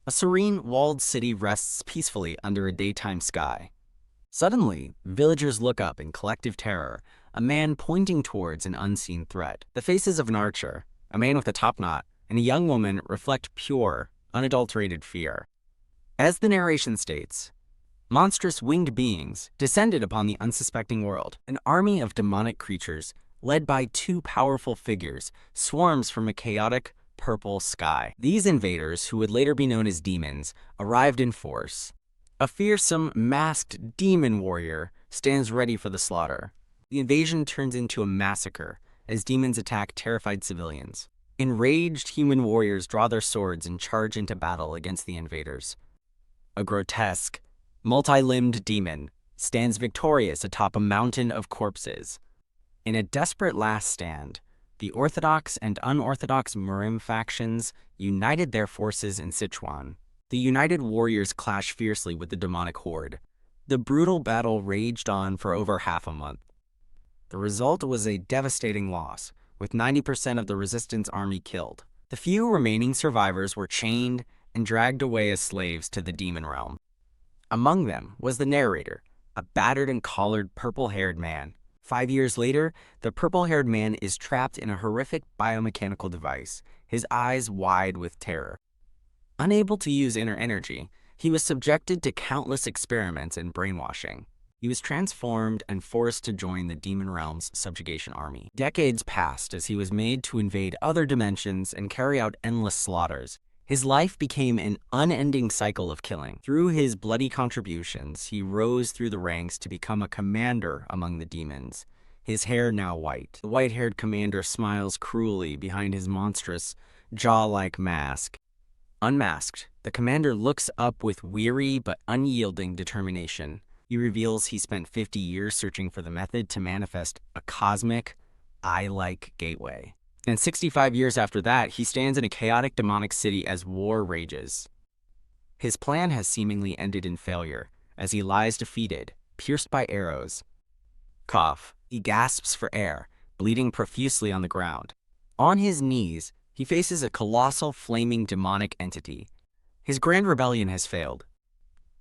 A serene, walled city rests peacefully under a daytime sky. Suddenly, villagers look up in collective terror, a man pointing towards an unseen threat. The faces of an archer, a man with a topknot, and a young woman reflect pure, unadulterated fear. As the narration states, monstrous winged beings descended upon the unsuspecting world. An army of demonic creatures, led by two powerful figures, swarms from a chaotic, purple sky. These invaders, who would later be known as demons, arrived in force. A fearsome, masked demon warrior stands ready for the slaughter. The invasion turns into a massacre as demons attack terrified civilians. Enraged human warriors draw their swords and charge into battle against the invaders. A grotesque, multi-limbed demon stands victorious atop a mountain of corpses. In a desperate last stand, the Orthodox and unorthodox Murim factions united their forces in Sichuan. The united warriors clashed fiercely with the demonic horde. The brutal battle raged on for over half a month. The result was a devastating loss, with 90% of the resistance army killed. The few remaining survivors were chained and dragged away as slaves to the demon realm. Among them was the narrator, a battered and collared purple-haired man. 5 years later, the purple-haired man is trapped in a horrific biomechanical device, his eyes wide with terror. Unable to use inner energy, he was subjected to countless experiments and brainwashing. He was transformed and forced to join the demon realm's subjugation army. Decades passed as he was made to invade other dimensions and carry out endless slaughters. His life became an unending cycle of killing. Through his bloody contributions, he rose through the ranks to become a commander among the demons, his hair now white. The white-haired commander smiles cruelly behind his monstrous, jaw-like mask. Unmasked, the commander looks up with weary but unyielding determination. He reveals he spent 50 years searching for the method to manifest a cosmic, eye-like gateway. And 65 years after that, he stands in a chaotic demonic city as war rages. His plan has seemingly ended in failure, as he lies defeated, pierced by arrows. Cough. He gasps for air, bleeding profusely on the ground. On his knees, he faces a colossal flaming demonic entity. His grand rebellion has failed.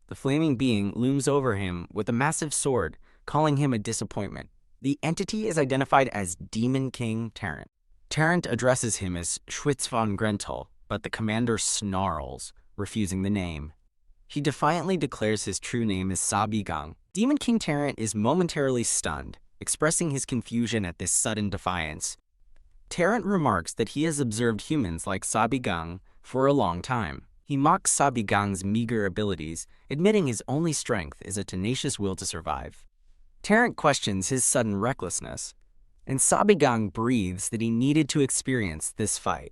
The flaming being looms over him with a massive sword, calling him a disappointment. The entity is identified as Demon King Tarrant. Tarrant addresses him as Schwitz von Grentel, but the commander snarls, refusing the name. He defiantly declares his true name is Sabigang. Demon King Tarrant is momentarily stunned, expressing his confusion at this sudden defiance. Tarrant remarks that he has observed humans like Sabigang for a long time. He mocks Sabigang's meager abilities, admitting his only strength is a tenacious will to survive. Tarrant questions his sudden recklessness, and Sabigang breathes that he needed to experience this fight.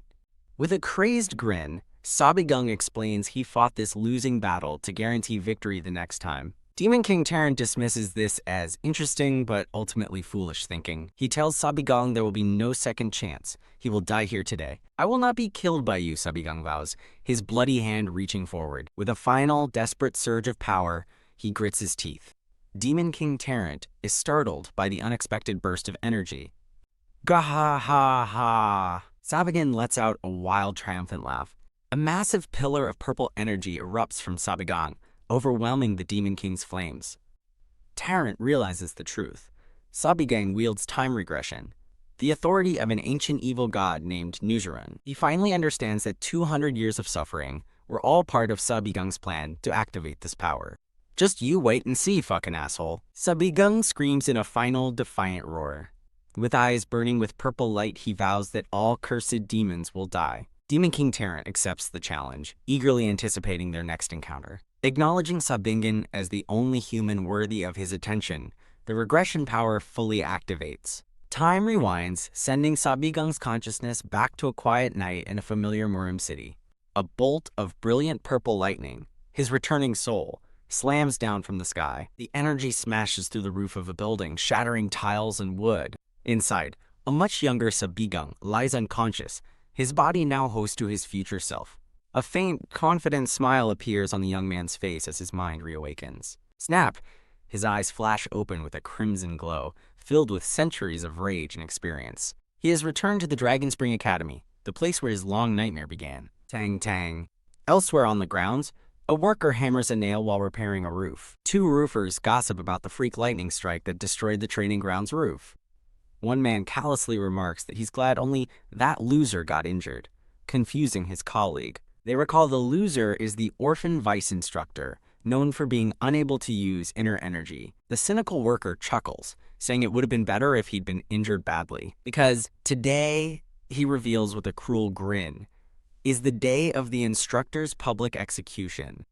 With a crazed grin, Sabigang explains he fought this losing battle to guarantee victory the next time. Demon King Tarrant dismisses this as interesting but ultimately foolish thinking. He tells Sabigang there will be no second chance. He will die here today. I will not be killed by you, Sabigang vows, his bloody hand reaching forward. With a final, desperate surge of power, he grits his teeth. Demon King Tarrant is startled by the unexpected burst of energy. Gah-ha-ha-ha! Sabigang lets out a wild, triumphant laugh. A massive pillar of purple energy erupts from Sabigang, overwhelming the Demon King's flames. Tarrant realizes the truth. Sabigang wields time regression, the authority of an ancient evil god named Nuzurun. He finally understands that 200 years of suffering were all part of Sabigang's plan to activate this power. Just you wait and see, fucking asshole. Sabigang screams in a final, defiant roar. With eyes burning with purple light, he vows that all cursed demons will die. Demon King Tarrant accepts the challenge, eagerly anticipating their next encounter. Acknowledging Sabigang as the only human worthy of his attention, the regression power fully activates. Time rewinds, sending Sabigang's consciousness back to a quiet night in a familiar Murim city. A bolt of brilliant purple lightning, his returning soul, slams down from the sky. The energy smashes through the roof of a building, shattering tiles and wood. Inside, a much younger Sabigang lies unconscious, his body now host to his future self. A faint, confident smile appears on the young man's face as his mind reawakens. Snap! His eyes flash open with a crimson glow, filled with centuries of rage and experience. He has returned to the Dragon Spring Academy, the place where his long nightmare began. Tang tang. Elsewhere on the grounds, a worker hammers a nail while repairing a roof. Two roofers gossip about the freak lightning strike that destroyed the training ground's roof. One man callously remarks that he's glad only that loser got injured, confusing his colleague. They recall the loser is the orphan vice instructor, known for being unable to use inner energy. The cynical worker chuckles, saying it would have been better if he'd been injured badly. Because today, he reveals with a cruel grin, is the day of the instructor's public execution.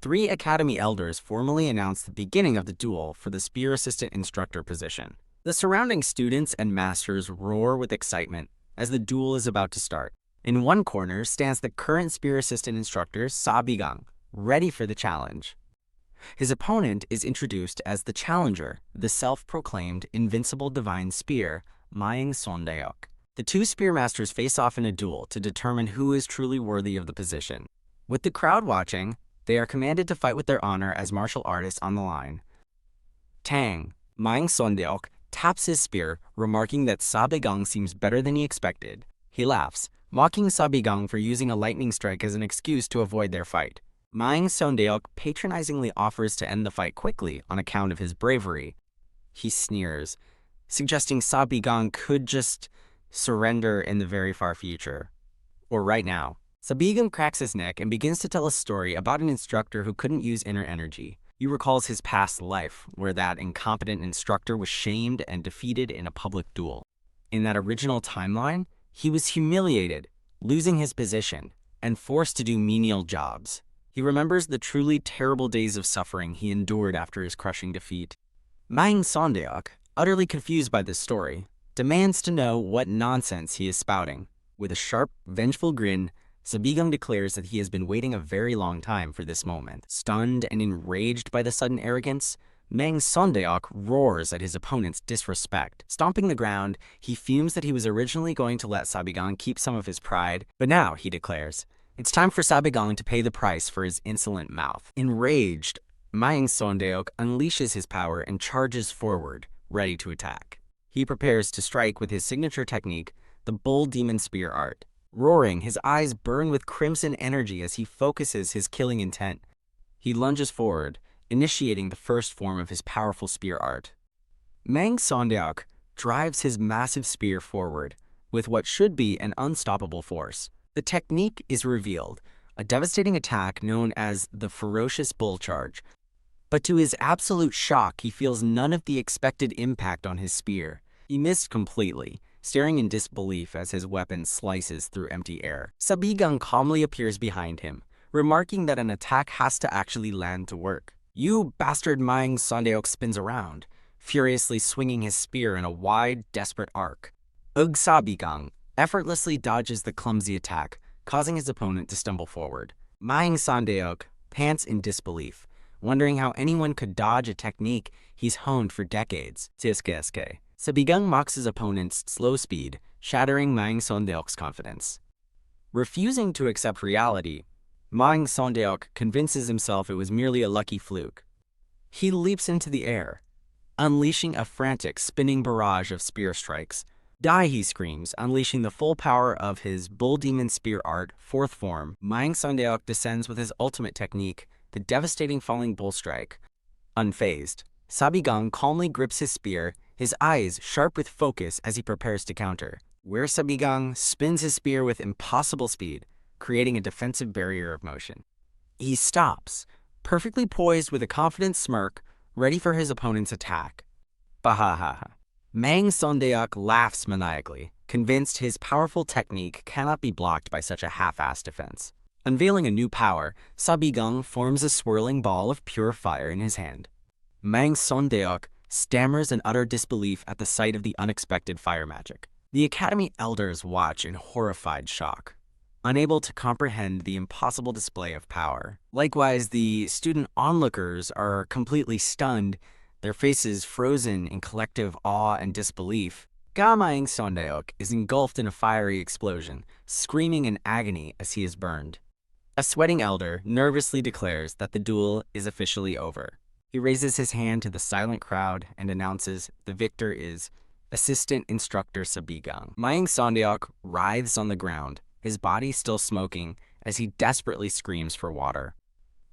3 Academy elders formally announced the beginning of the duel for the spear assistant instructor position. The surrounding students and masters roar with excitement as the duel is about to start. In one corner stands the current spear assistant instructor, Sabigang, ready for the challenge. His opponent is introduced as the challenger, the self-proclaimed invincible divine spear, Maing Sondeok. The 2 spear masters face off in a duel to determine who is truly worthy of the position. With the crowd watching, they are commanded to fight with their honor as martial artists on the line. Tang, Maing Sondeok, taps his spear, remarking that Sabigang seems better than he expected. He laughs, mocking Sabigang for using a lightning strike as an excuse to avoid their fight. Maing Sondeok patronizingly offers to end the fight quickly on account of his bravery. He sneers, suggesting Sabigang could just surrender in the very far future. Or right now. Sabigang cracks his neck and begins to tell a story about an instructor who couldn't use inner energy. He recalls his past life, where that incompetent instructor was shamed and defeated in a public duel. In that original timeline, he was humiliated, losing his position, and forced to do menial jobs. He remembers the truly terrible days of suffering he endured after his crushing defeat. Maing Sondeok, utterly confused by this story, demands to know what nonsense he is spouting. With a sharp, vengeful grin, Sabigang declares that he has been waiting a very long time for this moment. Stunned and enraged by the sudden arrogance, Maing Sondeok roars at his opponent's disrespect. Stomping the ground, he fumes that he was originally going to let Sabigang keep some of his pride, but now, he declares, it's time for Sabigang to pay the price for his insolent mouth. Enraged, Maing Sondeok unleashes his power and charges forward, ready to attack. He prepares to strike with his signature technique, the Bull Demon Spear art. Roaring, his eyes burn with crimson energy as he focuses his killing intent. He lunges forward, initiating the first form of his powerful spear art. Maing Sondeok drives his massive spear forward with what should be an unstoppable force. The technique is revealed, a devastating attack known as the Ferocious Bull Charge. But to his absolute shock, he feels none of the expected impact on his spear. He missed completely, staring in disbelief as his weapon slices through empty air. Sabigang calmly appears behind him, remarking that an attack has to actually land to work. You bastard! Maing Sondeok spins around, furiously swinging his spear in a wide, desperate arc. Sabigang effortlessly dodges the clumsy attack, causing his opponent to stumble forward. Maing Sondeok pants in disbelief, wondering how anyone could dodge a technique he's honed for decades. Sabigang mocks his opponent's slow speed, shattering Maing Sondeok's confidence. Refusing to accept reality, Maing Sondeok convinces himself it was merely a lucky fluke. He leaps into the air, unleashing a frantic, spinning barrage of spear strikes. Die, he screams, unleashing the full power of his Bull Demon Spear art, 4th form. Maing Sondeok descends with his ultimate technique, the devastating falling bull strike. Unfazed, Sabigang calmly grips his spear, his eyes sharp with focus as he prepares to counter. Where Sabigang spins his spear with impossible speed, creating a defensive barrier of motion. He stops, perfectly poised with a confident smirk, ready for his opponent's attack. Bahaha. Maing Sondeok laughs maniacally, convinced his powerful technique cannot be blocked by such a half-assed defense. Unveiling a new power, Sabigang forms a swirling ball of pure fire in his hand. Maing Sondeok stammers in utter disbelief at the sight of the unexpected fire magic. The Academy elders watch in horrified shock, unable to comprehend the impossible display of power. Likewise, the student onlookers are completely stunned, their faces frozen in collective awe and disbelief. Maing Sondeok is engulfed in a fiery explosion, screaming in agony as he is burned. A sweating elder nervously declares that the duel is officially over. He raises his hand to the silent crowd and announces the victor is Assistant Instructor Sabigang. Maing Sondeok writhes on the ground, his body still smoking, as he desperately screams for water.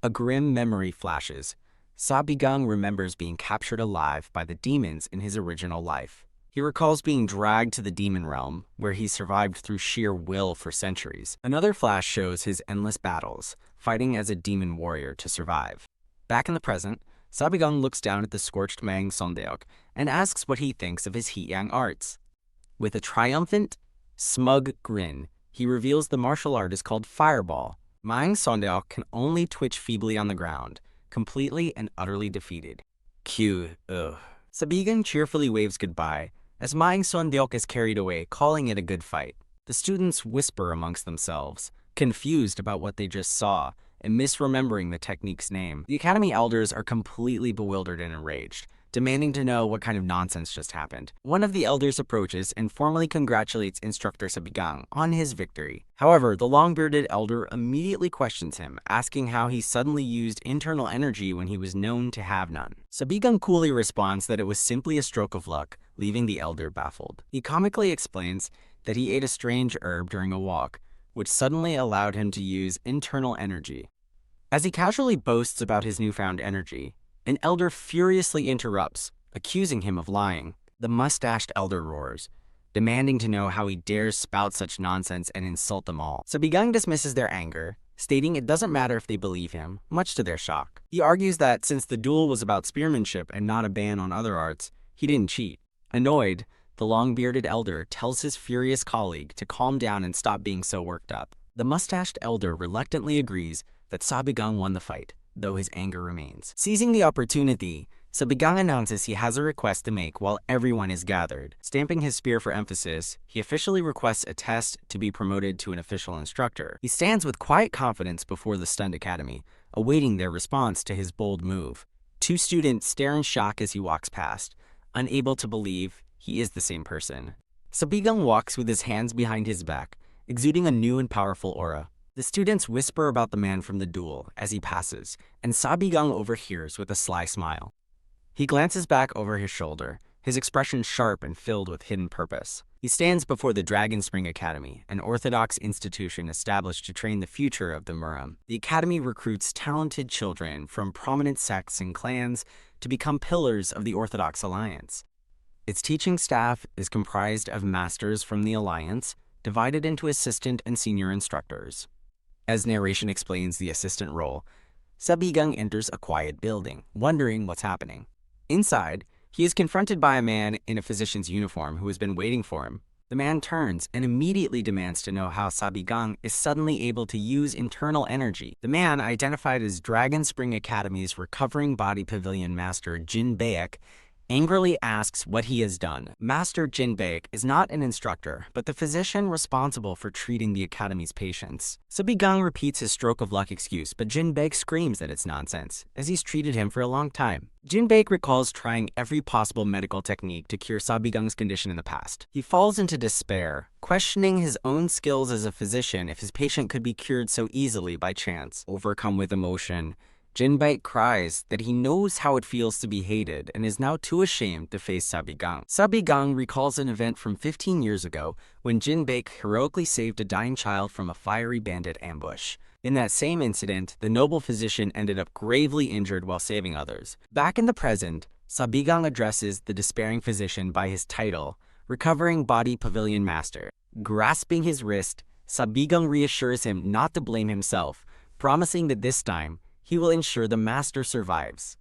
A grim memory flashes. Sabigang remembers being captured alive by the demons in his original life. He recalls being dragged to the demon realm, where he survived through sheer will for centuries. Another flash shows his endless battles, fighting as a demon warrior to survive. Back in the present, Sabigang looks down at the scorched Mang Sondeok and asks what he thinks of his Heat-Yang arts. With a triumphant, smug grin, he reveals the martial art is called Fireball. Mang Sondeok can only twitch feebly on the ground, completely and utterly defeated. Sabigang cheerfully waves goodbye as Mang Sondeok is carried away, calling it a good fight. The students whisper amongst themselves, confused about what they just saw and misremembering the technique's name. The Academy elders are completely bewildered and enraged, demanding to know what kind of nonsense just happened. One of the elders approaches and formally congratulates instructor Sabigang on his victory. However, the long-bearded elder immediately questions him, asking how he suddenly used internal energy when he was known to have none. Sabigang coolly responds that it was simply a stroke of luck, leaving the elder baffled. He comically explains that he ate a strange herb during a walk, which suddenly allowed him to use internal energy. As he casually boasts about his newfound energy, an elder furiously interrupts, accusing him of lying. The mustached elder roars, demanding to know how he dares spout such nonsense and insult them all. Sabigang dismisses their anger, stating it doesn't matter if they believe him, much to their shock. He argues that since the duel was about spearmanship and not a ban on other arts, he didn't cheat. Annoyed, the long-bearded elder tells his furious colleague to calm down and stop being so worked up. The mustached elder reluctantly agrees that Sabigang won the fight, though his anger remains. Seizing the opportunity, Sabigang announces he has a request to make while everyone is gathered. Stamping his spear for emphasis, he officially requests a test to be promoted to an official instructor. He stands with quiet confidence before the stunned academy, awaiting their response to his bold move. Two students stare in shock as he walks past, unable to believe he is the same person. Sabigang walks with his hands behind his back, exuding a new and powerful aura. The students whisper about the man from the duel as he passes, and Sabigang overhears with a sly smile. He glances back over his shoulder, his expression sharp and filled with hidden purpose. He stands before the Dragon Spring Academy, an orthodox institution established to train the future of the Muram. The academy recruits talented children from prominent sects and clans to become pillars of the Orthodox Alliance. Its teaching staff is comprised of masters from the Alliance, divided into assistant and senior instructors. As narration explains the assistant role, Sabigang enters a quiet building, wondering what's happening. Inside, he is confronted by a man in a physician's uniform who has been waiting for him. The man turns and immediately demands to know how Sabigang is suddenly able to use internal energy. The man, identified as Dragon Spring Academy's recovering body pavilion master Jin Baek, angrily asks what he has done. Master Jin Baek is not an instructor, but the physician responsible for treating the academy's patients. Sabigang repeats his stroke of luck excuse, but Jin Baek screams that it's nonsense, as he's treated him for a long time. Jin Baek recalls trying every possible medical technique to cure Sabigang's condition in the past. He falls into despair, questioning his own skills as a physician if his patient could be cured so easily by chance. Overcome with emotion, Jin Baek cries that he knows how it feels to be hated and is now too ashamed to face Sabigang. Sabigang recalls an event from 15 years ago when Jin Baek heroically saved a dying child from a fiery bandit ambush. In that same incident, the noble physician ended up gravely injured while saving others. Back in the present, Sabigang addresses the despairing physician by his title, Recovering Body Pavilion Master. Grasping his wrist, Sabigang reassures him not to blame himself, promising that this time, he will ensure the master survives.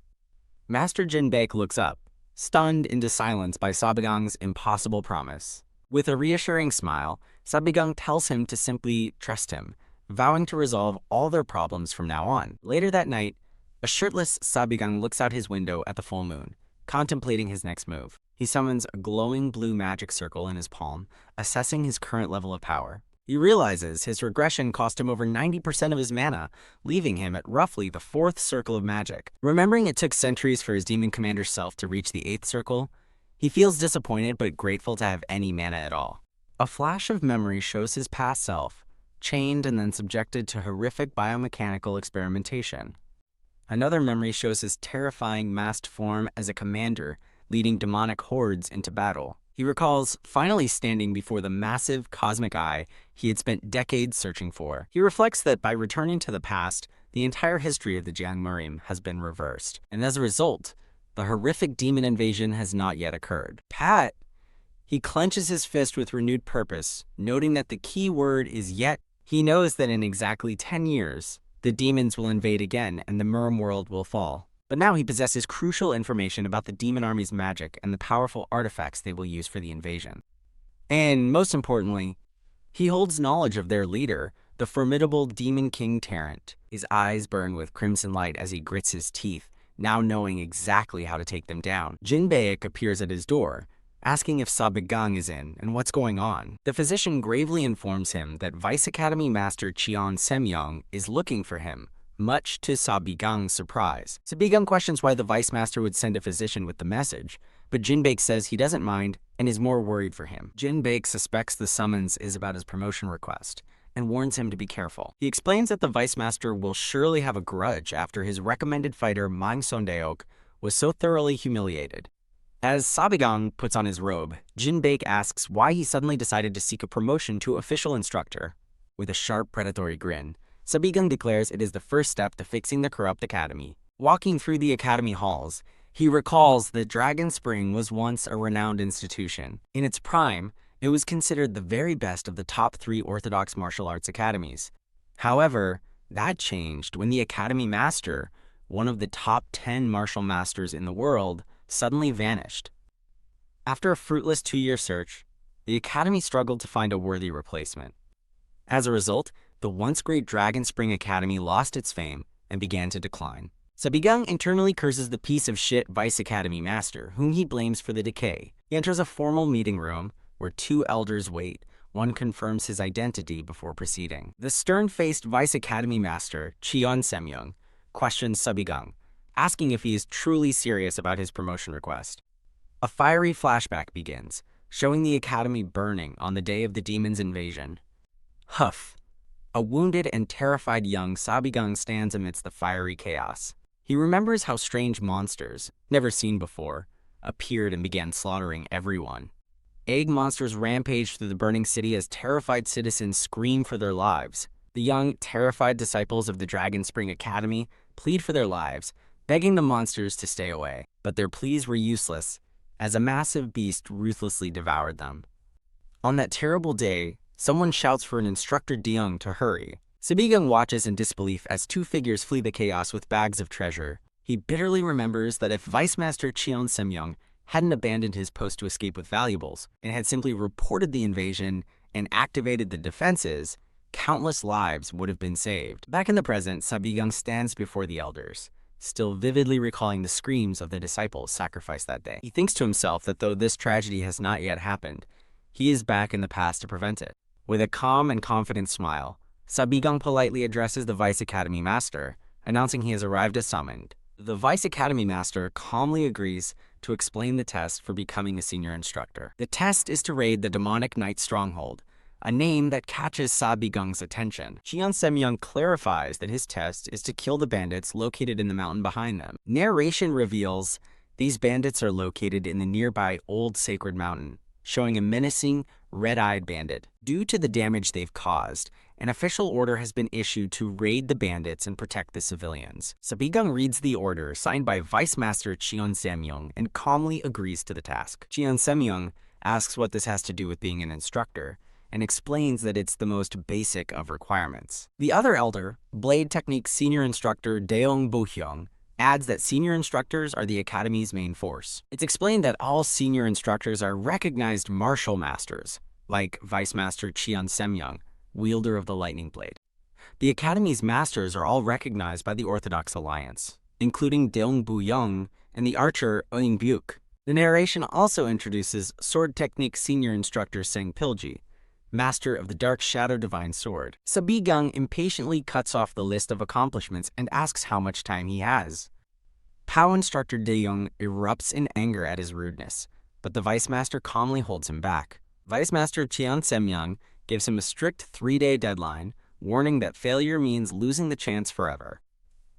Master Jin Baek looks up, stunned into silence by Sabigang's impossible promise. With a reassuring smile, Sabigang tells him to simply trust him, vowing to resolve all their problems from now on. Later that night, a shirtless Sabigang looks out his window at the full moon, contemplating his next move. He summons a glowing blue magic circle in his palm, assessing his current level of power. He realizes his regression cost him over 90% of his mana, leaving him at roughly the 4th circle of magic. Remembering it took centuries for his demon commander self to reach the 8th circle, he feels disappointed but grateful to have any mana at all. A flash of memory shows his past self, chained and then subjected to horrific biomechanical experimentation. Another memory shows his terrifying masked form as a commander, leading demonic hordes into battle. He recalls finally standing before the massive cosmic eye he had spent decades searching for. He reflects that by returning to the past, the entire history of the Jangmurim has been reversed, and as a result, the horrific demon invasion has not yet occurred. Pat, he clenches his fist with renewed purpose, noting that the key word is yet. He knows that in exactly 10 years, the demons will invade again and the Murim world will fall. But now he possesses crucial information about the demon army's magic and the powerful artifacts they will use for the invasion. And most importantly, he holds knowledge of their leader, the formidable demon king Tarrant. His eyes burn with crimson light as he grits his teeth, now knowing exactly how to take them down. Jinbaek appears at his door, asking if Sabigang is in and what's going on. The physician gravely informs him that Vice Academy Master Cheon Semyong is looking for him, much to Sabigang's surprise. Sabigang questions why the Vice Master would send a physician with the message, but Jinbaek says he doesn't mind and is more worried for him. Jinbaek suspects the summons is about his promotion request and warns him to be careful. He explains that the Vice Master will surely have a grudge after his recommended fighter Mang Sondeok was so thoroughly humiliated. As Sabigang puts on his robe, Jinbaek asks why he suddenly decided to seek a promotion to official instructor. With a sharp predatory grin, Sabigang declares it is the first step to fixing the corrupt academy. Walking through the academy halls, he recalls that Dragon Spring was once a renowned institution. In its prime, it was considered the very best of the top 3 orthodox martial arts academies. However, that changed when the academy master, one of the top 10 martial masters in the world, suddenly vanished. After a fruitless 2-year search, the academy struggled to find a worthy replacement. As a result, the once great Dragon Spring Academy lost its fame and began to decline. Sabigang internally curses the piece of shit Vice Academy Master, whom he blames for the decay. He enters a formal meeting room where 2 elders wait. One confirms his identity before proceeding. The stern-faced Vice Academy Master, Cheon Semyong, questions Sabigang, asking if he is truly serious about his promotion request. A fiery flashback begins, showing the academy burning on the day of the demon's invasion. Huff. A wounded and terrified young Sabigang stands amidst the fiery chaos. He remembers how strange monsters, never seen before, appeared and began slaughtering everyone. Egg monsters rampaged through the burning city as terrified citizens scream for their lives. The young, terrified disciples of the Dragon Spring Academy plead for their lives, begging the monsters to stay away. But their pleas were useless, as a massive beast ruthlessly devoured them. On that terrible day, someone shouts for an instructor Deung to hurry. Sabigang watches in disbelief as 2 figures flee the chaos with bags of treasure. He bitterly remembers that if Vice Master Cheon Semyong hadn't abandoned his post to escape with valuables and had simply reported the invasion and activated the defenses, countless lives would have been saved. Back in the present, Sabigang stands before the elders, still vividly recalling the screams of the disciples sacrificed that day. He thinks to himself that though this tragedy has not yet happened, he is back in the past to prevent it. With a calm and confident smile, Sabigang politely addresses the Vice Academy Master, announcing he has arrived as summoned. The Vice Academy Master calmly agrees to explain the test for becoming a senior instructor. The test is to raid the Demonic Knight Stronghold, a name that catches Sabigang's attention. Cheon Semyong clarifies that his test is to kill the bandits located in the mountain behind them. Narration reveals these bandits are located in the nearby Old Sacred Mountain, showing a menacing, red-eyed bandit. Due to the damage they've caused, an official order has been issued to raid the bandits and protect the civilians. Sabigang reads the order signed by Vice Master Cheon Semyong and calmly agrees to the task. Cheon Semyong asks what this has to do with being an instructor, and explains that it's the most basic of requirements. The other elder, Blade Technique Senior Instructor Daeong Bo-hyung, adds that senior instructors are the academy's main force. It's explained that all senior instructors are recognized martial masters, like Vice Master Cheon Semyong, wielder of the lightning blade. The academy's masters are all recognized by the Orthodox Alliance, including Daeong Bu-young and the archer Eung Byuk. The narration also introduces Sword Technique Senior Instructor Seng Pilji, master of the Dark Shadow Divine Sword. Sabigang impatiently cuts off the list of accomplishments and asks how much time he has. POW Instructor Daeyoung erupts in anger at his rudeness, but the Vice Master calmly holds him back. Vice Master Cheon Semyong gives him a strict 3-day deadline, warning that failure means losing the chance forever.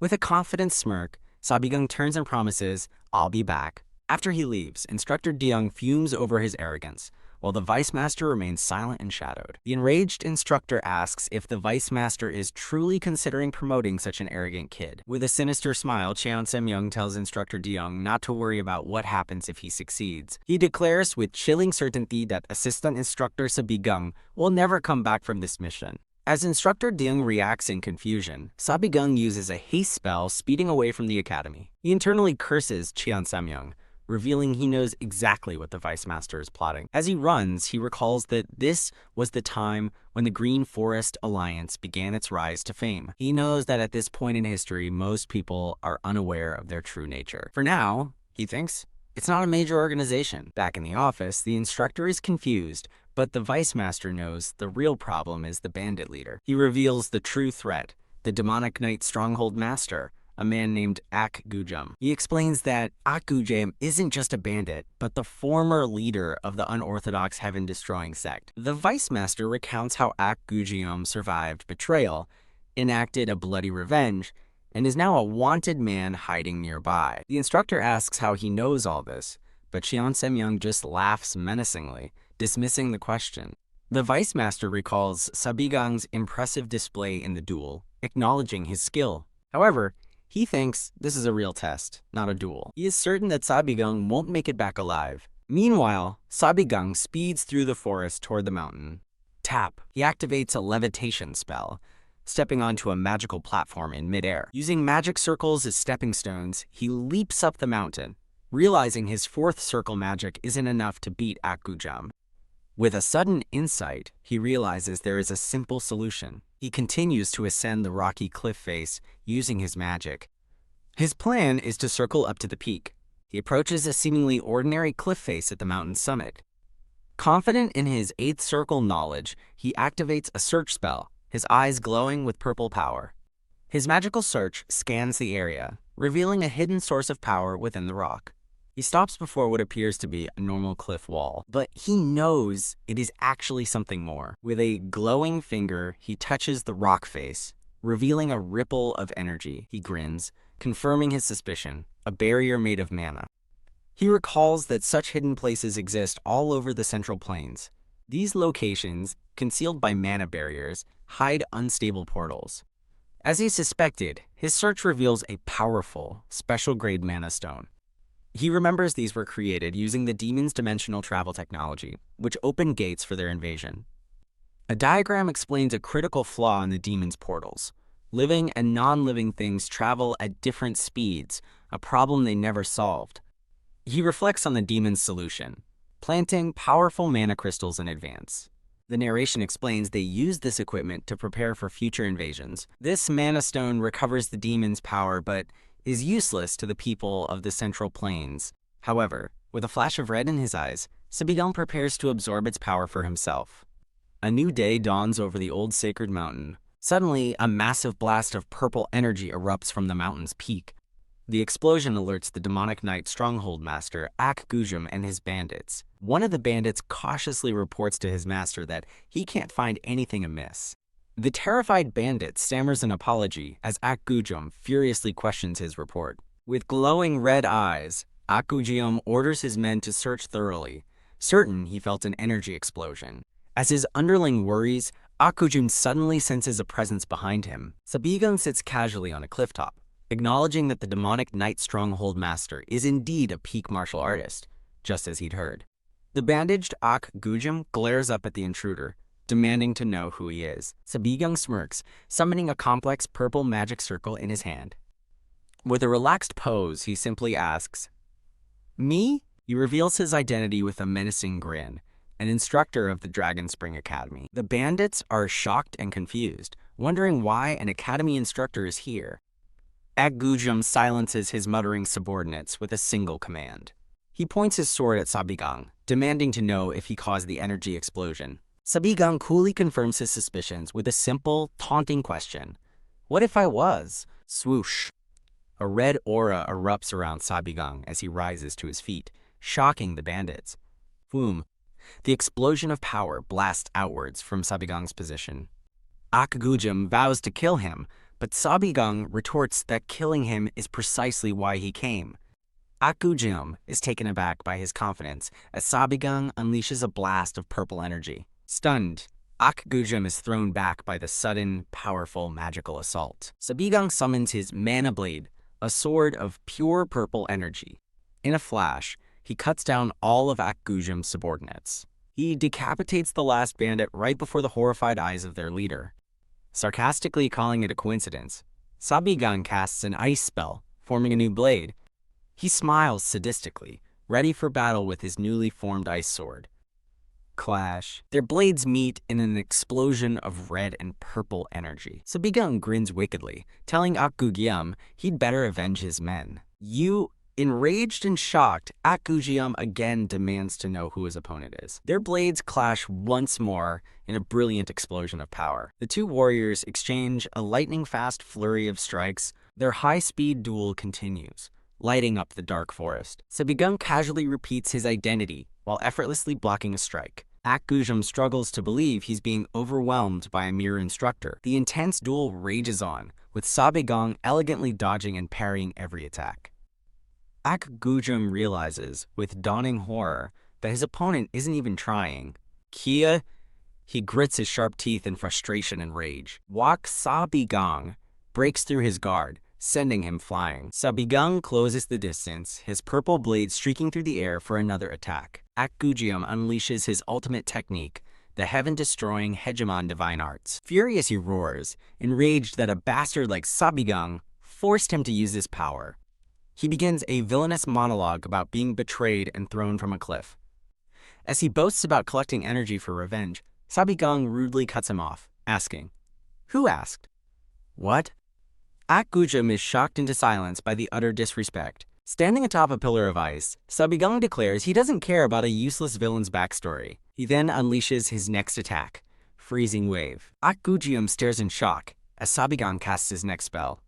With a confident smirk, Sabigang turns and promises, "I'll be back," After he leaves, Instructor Deyoung fumes over his arrogance, while the Vice Master remains silent and shadowed. The enraged instructor asks if the Vice Master is truly considering promoting such an arrogant kid. With a sinister smile, Cheon Se-myung tells Instructor Deyoung not to worry about what happens if he succeeds. He declares with chilling certainty that Assistant Instructor Sabigung will never come back from this mission. As Instructor Deyoung reacts in confusion, Sabigung uses a haste spell, speeding away from the academy. He internally curses Cheon Se-myung, revealing he knows exactly what the Vice Master is plotting. As he runs, he recalls that this was the time when the Green Forest Alliance began its rise to fame. He knows that at this point in history, most people are unaware of their true nature. For now, he thinks, it's not a major organization. Back in the office, the instructor is confused, but the Vice Master knows the real problem is the bandit leader. He reveals the true threat, the Demonic Knight Stronghold Master, a man named Ak Gujum. He explains that Ak Gujum isn't just a bandit, but the former leader of the unorthodox heaven-destroying sect. The Vice Master recounts how Ak Gujum survived betrayal, enacted a bloody revenge, and is now a wanted man hiding nearby. The instructor asks how he knows all this, but Cheon Se-myung just laughs menacingly, dismissing the question. The Vice Master recalls Sabigung's impressive display in the duel, acknowledging his skill. However, he thinks this is a real test, not a duel. He is certain that Sabigung won't make it back alive. Meanwhile, Sabigung speeds through the forest toward the mountain. Tap. He activates a levitation spell, stepping onto a magical platform in midair. Using magic circles as stepping stones, he leaps up the mountain, realizing his fourth circle magic isn't enough to beat Ak Gujum. With a sudden insight, he realizes there is a simple solution. He continues to ascend the rocky cliff face using his magic. His plan is to circle up to the peak. He approaches a seemingly ordinary cliff face at the mountain's summit. Confident in his 8th circle knowledge, he activates a search spell, his eyes glowing with purple power. His magical search scans the area, revealing a hidden source of power within the rock. He stops before what appears to be a normal cliff wall, but he knows it is actually something more. With a glowing finger, he touches the rock face, revealing a ripple of energy. He grins, confirming his suspicion, a barrier made of mana. He recalls that such hidden places exist all over the Central Plains. These locations, concealed by mana barriers, hide unstable portals. As he suspected, his search reveals a powerful, special-grade mana stone. He remembers these were created using the demon's dimensional travel technology, which opened gates for their invasion. A diagram explains a critical flaw in the demon's portals. Living and non-living things travel at different speeds, a problem they never solved. He reflects on the demon's solution, planting powerful mana crystals in advance. The narration explains they used this equipment to prepare for future invasions. This mana stone recovers the demon's power, but is useless to the people of the Central Plains. However, with a flash of red in his eyes, Sabigung prepares to absorb its power for himself. A new day dawns over the old sacred mountain. Suddenly, a massive blast of purple energy erupts from the mountain's peak. The explosion alerts the Demonic Knight Stronghold Master, Ak Gujum, and his bandits. One of the bandits cautiously reports to his master that he can't find anything amiss. The terrified bandit stammers an apology as Ak Gujum furiously questions his report. With glowing red eyes, Ak Gujum orders his men to search thoroughly, certain he felt an energy explosion. As his underling worries, Ak Gujum suddenly senses a presence behind him. Sabigung sits casually on a clifftop, acknowledging that the Demonic Knight Stronghold Master is indeed a peak martial artist, just as he'd heard. The bandaged Ak Gujum glares up at the intruder, demanding to know who he is. Sabigung smirks, summoning a complex purple magic circle in his hand. With a relaxed pose, he simply asks, "Me?" He reveals his identity with a menacing grin, an instructor of the Dragon Spring Academy. The bandits are shocked and confused, wondering why an academy instructor is here. Ak Gujum silences his muttering subordinates with a single command. He points his sword at Sabigung, demanding to know if he caused the energy explosion. Sabigung coolly confirms his suspicions with a simple, taunting question. "What if I was?" Swoosh. A red aura erupts around Sabigung as he rises to his feet, shocking the bandits. Boom. The explosion of power blasts outwards from Sabigung's position. Ak Gujum vows to kill him, but Sabigung retorts that killing him is precisely why he came. Akgujum is taken aback by his confidence as Sabigang unleashes a blast of purple energy. Stunned, Akgujum is thrown back by the sudden, powerful magical assault. Sabigang summons his Mana Blade, a sword of pure purple energy. In a flash, he cuts down all of Akgujum's subordinates. He decapitates the last bandit right before the horrified eyes of their leader. Sarcastically calling it a coincidence, Sabigang casts an ice spell, forming a new blade. He smiles sadistically, ready for battle with his newly formed ice sword. Clash. Their blades meet in an explosion of red and purple energy. Sabigang grins wickedly, telling Akgujum he'd better avenge his men. Enraged and shocked, Akgujum again demands to know who his opponent is. Their blades clash once more in a brilliant explosion of power. The two warriors exchange a lightning-fast flurry of strikes. Their high-speed duel continues, lighting up the dark forest. Sabigang casually repeats his identity while effortlessly blocking a strike. Akgujum struggles to believe he's being overwhelmed by a mere instructor. The intense duel rages on, with Sabigang elegantly dodging and parrying every attack. Akgujum realizes, with dawning horror, that his opponent isn't even trying. Kia? He grits his sharp teeth in frustration and rage. Sabigang breaks through his guard, sending him flying. Sabigang closes the distance, his purple blade streaking through the air for another attack. Akgujum unleashes his ultimate technique, the heaven-destroying Hegemon Divine Arts. Furious he roars, enraged that a bastard like Sabigang forced him to use this power. He begins a villainous monologue about being betrayed and thrown from a cliff. As he boasts about collecting energy for revenge, Sabigang rudely cuts him off, asking, "Who asked?" "What?" Akgujum is shocked into silence by the utter disrespect. Standing atop a pillar of ice, Sabigang declares he doesn't care about a useless villain's backstory. He then unleashes his next attack, Freezing Wave. Akgujum stares in shock as Sabigang casts his next spell,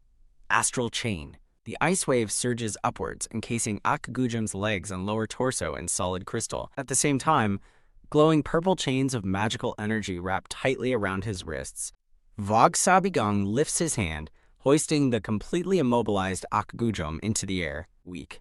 Astral Chain. The ice wave surges upwards, encasing Akgujum's legs and lower torso in solid crystal. At the same time, glowing purple chains of magical energy wrap tightly around his wrists. Sabigang lifts his hand, hoisting the completely immobilized Akgujum into the air, weak.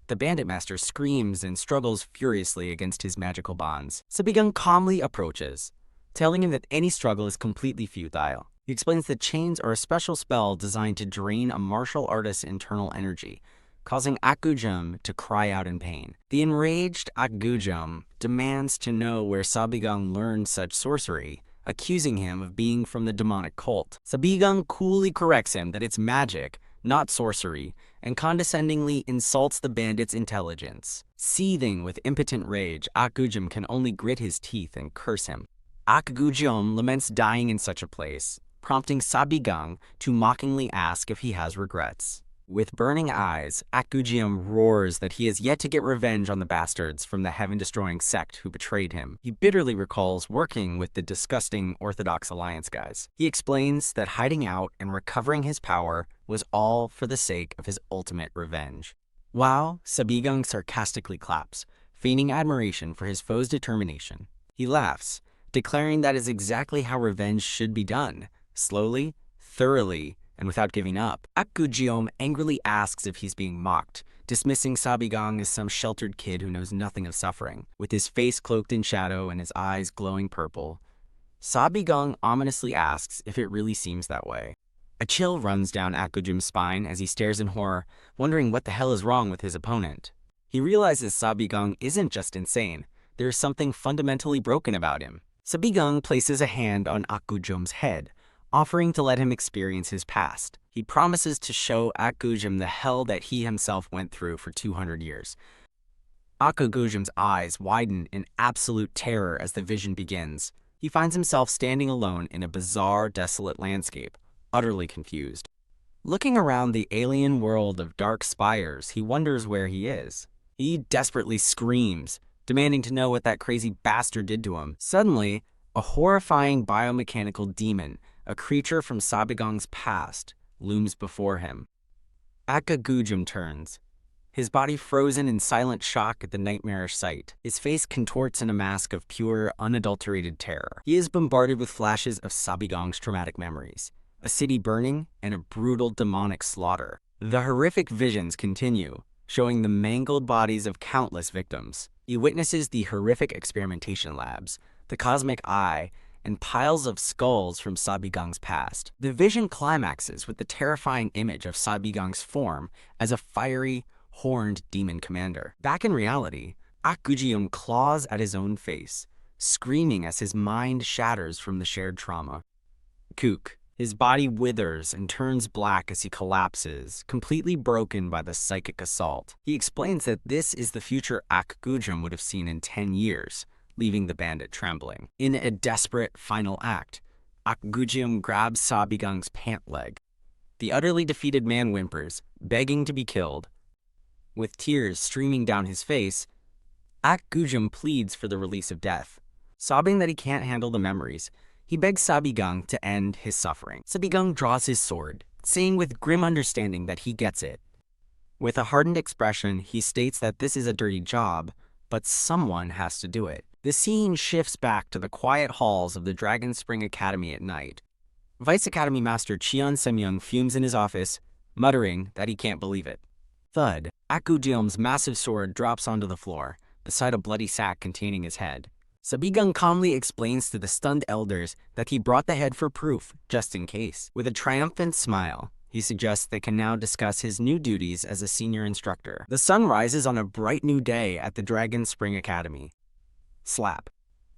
The bandit master screams and struggles furiously against his magical bonds. Sabigang calmly approaches, telling him that any struggle is completely futile. He explains that chains are a special spell designed to drain a martial artist's internal energy, causing Akgujum to cry out in pain. The enraged Akgujum demands to know where Sabigang learned such sorcery, accusing him of being from the demonic cult. Sabigang coolly corrects him that it's magic, not sorcery, and condescendingly insults the bandit's intelligence. Seething with impotent rage, Akgujum can only grit his teeth and curse him. Akgujum laments dying in such a place, prompting Sabigang to mockingly ask if he has regrets. With burning eyes, Akgujum roars that he has yet to get revenge on the bastards from the heaven-destroying sect who betrayed him. He bitterly recalls working with the disgusting Orthodox Alliance guys. He explains that hiding out and recovering his power was all for the sake of his ultimate revenge. Wow, Sabigang sarcastically claps, feigning admiration for his foe's determination. He laughs, declaring that is exactly how revenge should be done, slowly, thoroughly, and without giving up. Akgujum angrily asks if he's being mocked, dismissing Sabigang as some sheltered kid who knows nothing of suffering. With his face cloaked in shadow and his eyes glowing purple, Sabigang ominously asks if it really seems that way. A chill runs down Akgujum's spine as he stares in horror, wondering what the hell is wrong with his opponent. He realizes Sabigang isn't just insane, there is something fundamentally broken about him. Sabigang places a hand on Akgujum's head, offering to let him experience his past. He promises to show Akgujum the hell that he himself went through for 200 years. Akgujum's eyes widen in absolute terror as the vision begins. He finds himself standing alone in a bizarre, desolate landscape, utterly confused. Looking around the alien world of dark spires, he wonders where he is. He desperately screams, demanding to know what that crazy bastard did to him. Suddenly, a horrifying biomechanical demon, a creature from Sabigang's past, looms before him. Akgujum turns, his body frozen in silent shock at the nightmarish sight. His face contorts in a mask of pure, unadulterated terror. He is bombarded with flashes of Sabigang's traumatic memories, a city burning and a brutal demonic slaughter. The horrific visions continue, showing the mangled bodies of countless victims. He witnesses the horrific experimentation labs, the cosmic eye, and piles of skulls from Sabigang's past. The vision climaxes with the terrifying image of Sabigang's form as a fiery, horned demon commander. Back in reality, Akgujeong claws at his own face, screaming as his mind shatters from the shared trauma. Kook. His body withers and turns black as he collapses, completely broken by the psychic assault. He explains that this is the future Akgujeong would have seen in 10 years, leaving the bandit trembling. In a desperate final act, Akgujeong grabs Sabigang's pant leg. The utterly defeated man whimpers, begging to be killed. With tears streaming down his face, Akgujeong pleads for the release of death. Sobbing that he can't handle the memories, he begs Sabigang to end his suffering. Sabigang draws his sword, saying with grim understanding that he gets it. With a hardened expression, he states that this is a dirty job, but someone has to do it. The scene shifts back to the quiet halls of the Dragon Spring Academy at night. Vice Academy Master Cheon Semyoung fumes in his office, muttering that he can't believe it. Thud. Akgujeong's massive sword drops onto the floor, beside a bloody sack containing his head. Sabigang calmly explains to the stunned elders that he brought the head for proof, just in case. With a triumphant smile, he suggests they can now discuss his new duties as a senior instructor. The sun rises on a bright new day at the Dragon Spring Academy. Slap.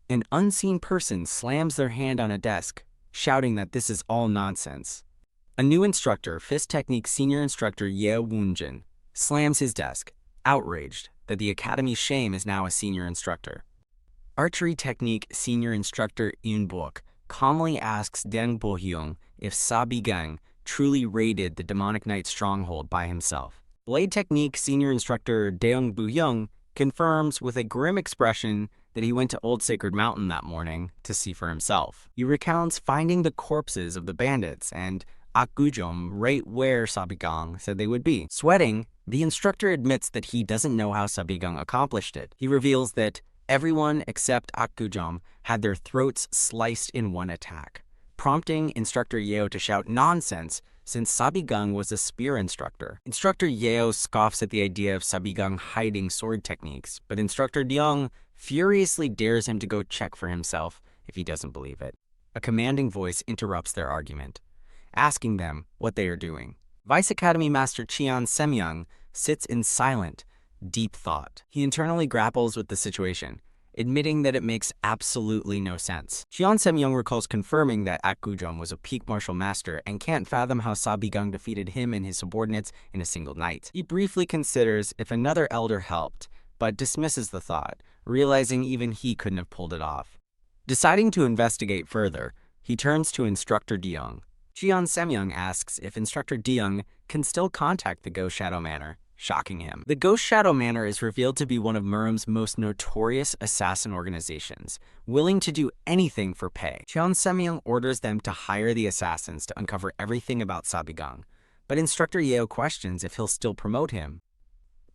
An unseen person slams their hand on a desk, shouting that this is all nonsense. A new instructor, Fist Technique Senior Instructor Ye Woonjin, slams his desk, outraged that the Academy's shame is now a senior instructor. Archery Technique Senior Instructor Yoon Bok calmly asks Deng Bo-hyung if Sabigang truly raided the Demonic Knight stronghold by himself. Blade Technique Senior Instructor Daeung Bu-hyung confirms with a grim expression that he went to Old Sacred Mountain that morning to see for himself. He recounts finding the corpses of the bandits and Akgujeong right where Sabigang said they would be. Sweating, the instructor admits that he doesn't know how Sabigang accomplished it. He reveals that everyone except Akgujeong had their throats sliced in one attack, prompting Instructor Yeo to shout nonsense since Sabigang was a spear instructor. Instructor Yeo scoffs at the idea of Sabigang hiding sword techniques, but Instructor Deong furiously dares him to go check for himself if he doesn't believe it. A commanding voice interrupts their argument, asking them what they are doing. Vice Academy Master Cheon Semyoung sits in silent, deep thought. He internally grapples with the situation, admitting that it makes absolutely no sense. Cheon Semyoung recalls confirming that Akgujeong was a peak martial master and can't fathom how Sabigang defeated him and his subordinates in a single night. He briefly considers if another elder helped, but dismisses the thought, realizing even he couldn't have pulled it off. Deciding to investigate further, he turns to Instructor Deong. Cheon Semyoung asks if Instructor Deong can still contact the Ghost Shadow Manor, shocking him. The Ghost Shadow Manor is revealed to be one of Murum's most notorious assassin organizations, willing to do anything for pay. Cheon Semyoung orders them to hire the assassins to uncover everything about Sabigang, but Instructor Yeo questions if he'll still promote him.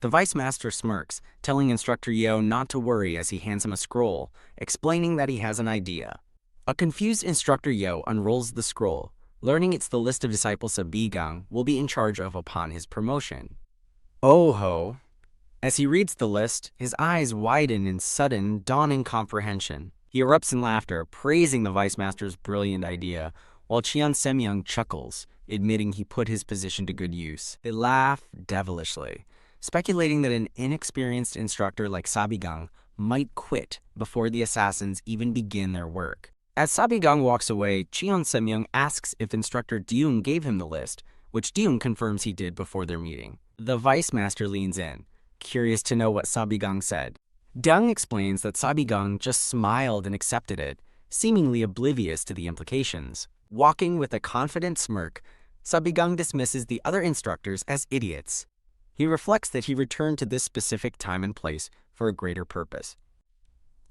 The Vice Master smirks, telling Instructor Yeo not to worry as he hands him a scroll, explaining that he has an idea. A confused Instructor Yeo unrolls the scroll, learning it's the list of disciples Sabigang will be in charge of upon his promotion. Oh ho! As he reads the list, his eyes widen in sudden, dawning comprehension. He erupts in laughter, praising the Vice Master's brilliant idea, while Cheon Semyoung chuckles, admitting he put his position to good use. They laugh devilishly, speculating that an inexperienced instructor like Sabigang might quit before the assassins even begin their work. As Sabigang walks away, Cheon Semyoung asks if Instructor Deung gave him the list, which Deung confirms he did before their meeting. The Vice Master leans in, curious to know what Sabigang said. Deung explains that Sabigang just smiled and accepted it, seemingly oblivious to the implications. Walking with a confident smirk, Sabigang dismisses the other instructors as idiots. He reflects that he returned to this specific time and place for a greater purpose.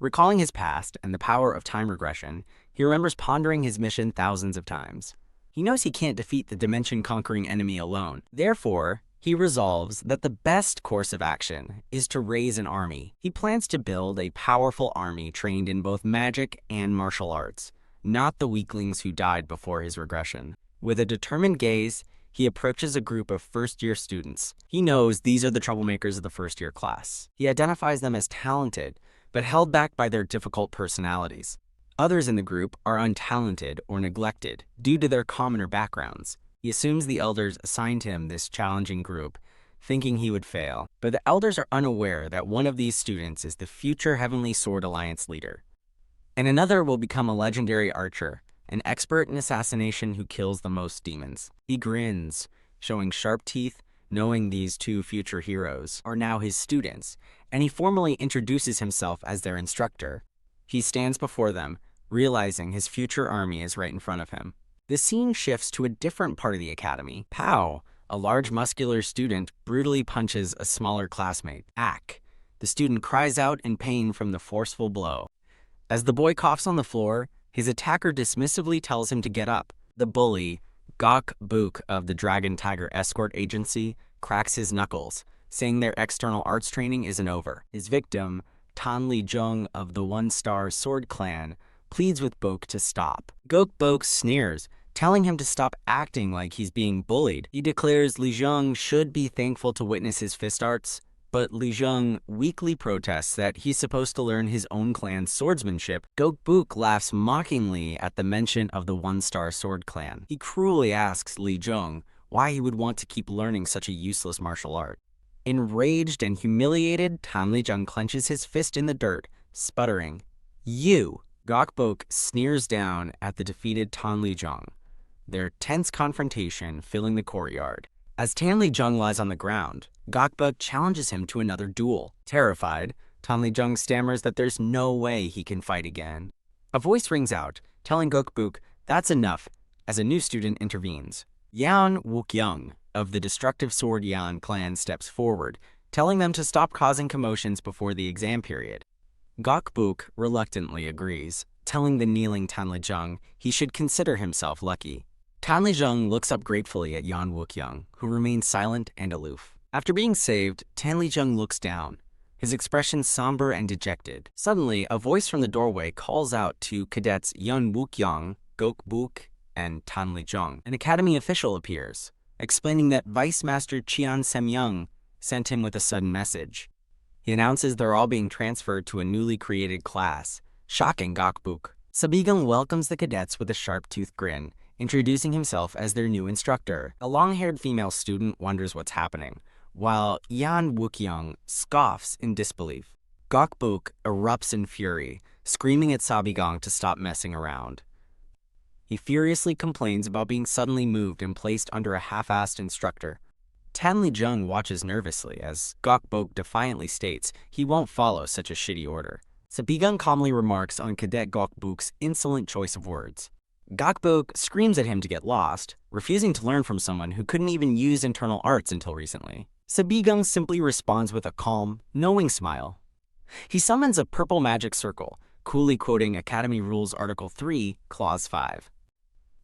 Recalling his past and the power of time regression, he remembers pondering his mission thousands of times. He knows he can't defeat the dimension-conquering enemy alone. Therefore, he resolves that the best course of action is to raise an army. He plans to build a powerful army trained in both magic and martial arts, not the weaklings who died before his regression. With a determined gaze, he approaches a group of first-year students. He knows these are the troublemakers of the first-year class. He identifies them as talented, but held back by their difficult personalities. Others in the group are untalented or neglected due to their commoner backgrounds. He assumes the elders assigned him this challenging group, thinking he would fail. But the elders are unaware that one of these students is the future Heavenly Sword Alliance leader. And another will become a legendary archer, an expert in assassination who kills the most demons. He grins, showing sharp teeth, knowing these two future heroes are now his students, and he formally introduces himself as their instructor. He stands before them, realizing his future army is right in front of him. The scene shifts to a different part of the academy. Pow! A large muscular student brutally punches a smaller classmate. Ack! The student cries out in pain from the forceful blow. As the boy coughs on the floor, his attacker dismissively tells him to get up. The bully, Gok Book of the Dragon Tiger Escort Agency, cracks his knuckles, saying their external arts training isn't over. His victim, Tan Li Jung of the One-Star Sword Clan, pleads with Bok to stop. Gok Bok sneers, telling him to stop acting like he's being bullied. He declares Li Jung should be thankful to witness his fist arts, but Li Jung weakly protests that he's supposed to learn his own clan's swordsmanship. Gok Bok laughs mockingly at the mention of the One-Star Sword Clan. He cruelly asks Li Jung why he would want to keep learning such a useless martial art. Enraged and humiliated, Tan Li Jung clenches his fist in the dirt, sputtering, "You!" Gok Bok sneers down at the defeated Tan Li Jung, their tense confrontation filling the courtyard. As Tan Li Jung lies on the ground, Gok Bok challenges him to another duel. Terrified, Tan Li Jung stammers that there's no way he can fight again. A voice rings out, telling Gok Bok that's enough, as a new student intervenes. Yan Wook-young of the destructive Sword Yan clan steps forward, telling them to stop causing commotions before the exam period. Gok Bok reluctantly agrees, telling the kneeling Tan Li Jung he should consider himself lucky. Tan Li Jung looks up gratefully at Yan Wook-young, who remains silent and aloof. After being saved, Tan Li Jung looks down, his expression somber and dejected. Suddenly, a voice from the doorway calls out to cadets Yan Wook-young, Gok Bok, and Tan Li Jung. An academy official appears, explaining that Vice Master Chian Sem-young sent him with a sudden message. He announces they're all being transferred to a newly created class, shocking Gok Bok. Sabigung welcomes the cadets with a sharp-toothed grin, introducing himself as their new instructor. A long-haired female student wonders what's happening, while Yan Wook-young scoffs in disbelief. Gok Bok erupts in fury, screaming at Sabigung to stop messing around. He furiously complains about being suddenly moved and placed under a half-assed instructor. Tan Li Jung watches nervously as Gok Bok defiantly states he won't follow such a shitty order. Sabigung calmly remarks on Cadet Gok Bok's insolent choice of words. Gok Bok screams at him to get lost, refusing to learn from someone who couldn't even use internal arts until recently. Sabigung simply responds with a calm, knowing smile. He summons a purple magic circle, coolly quoting Academy Rules Article 3, Clause 5.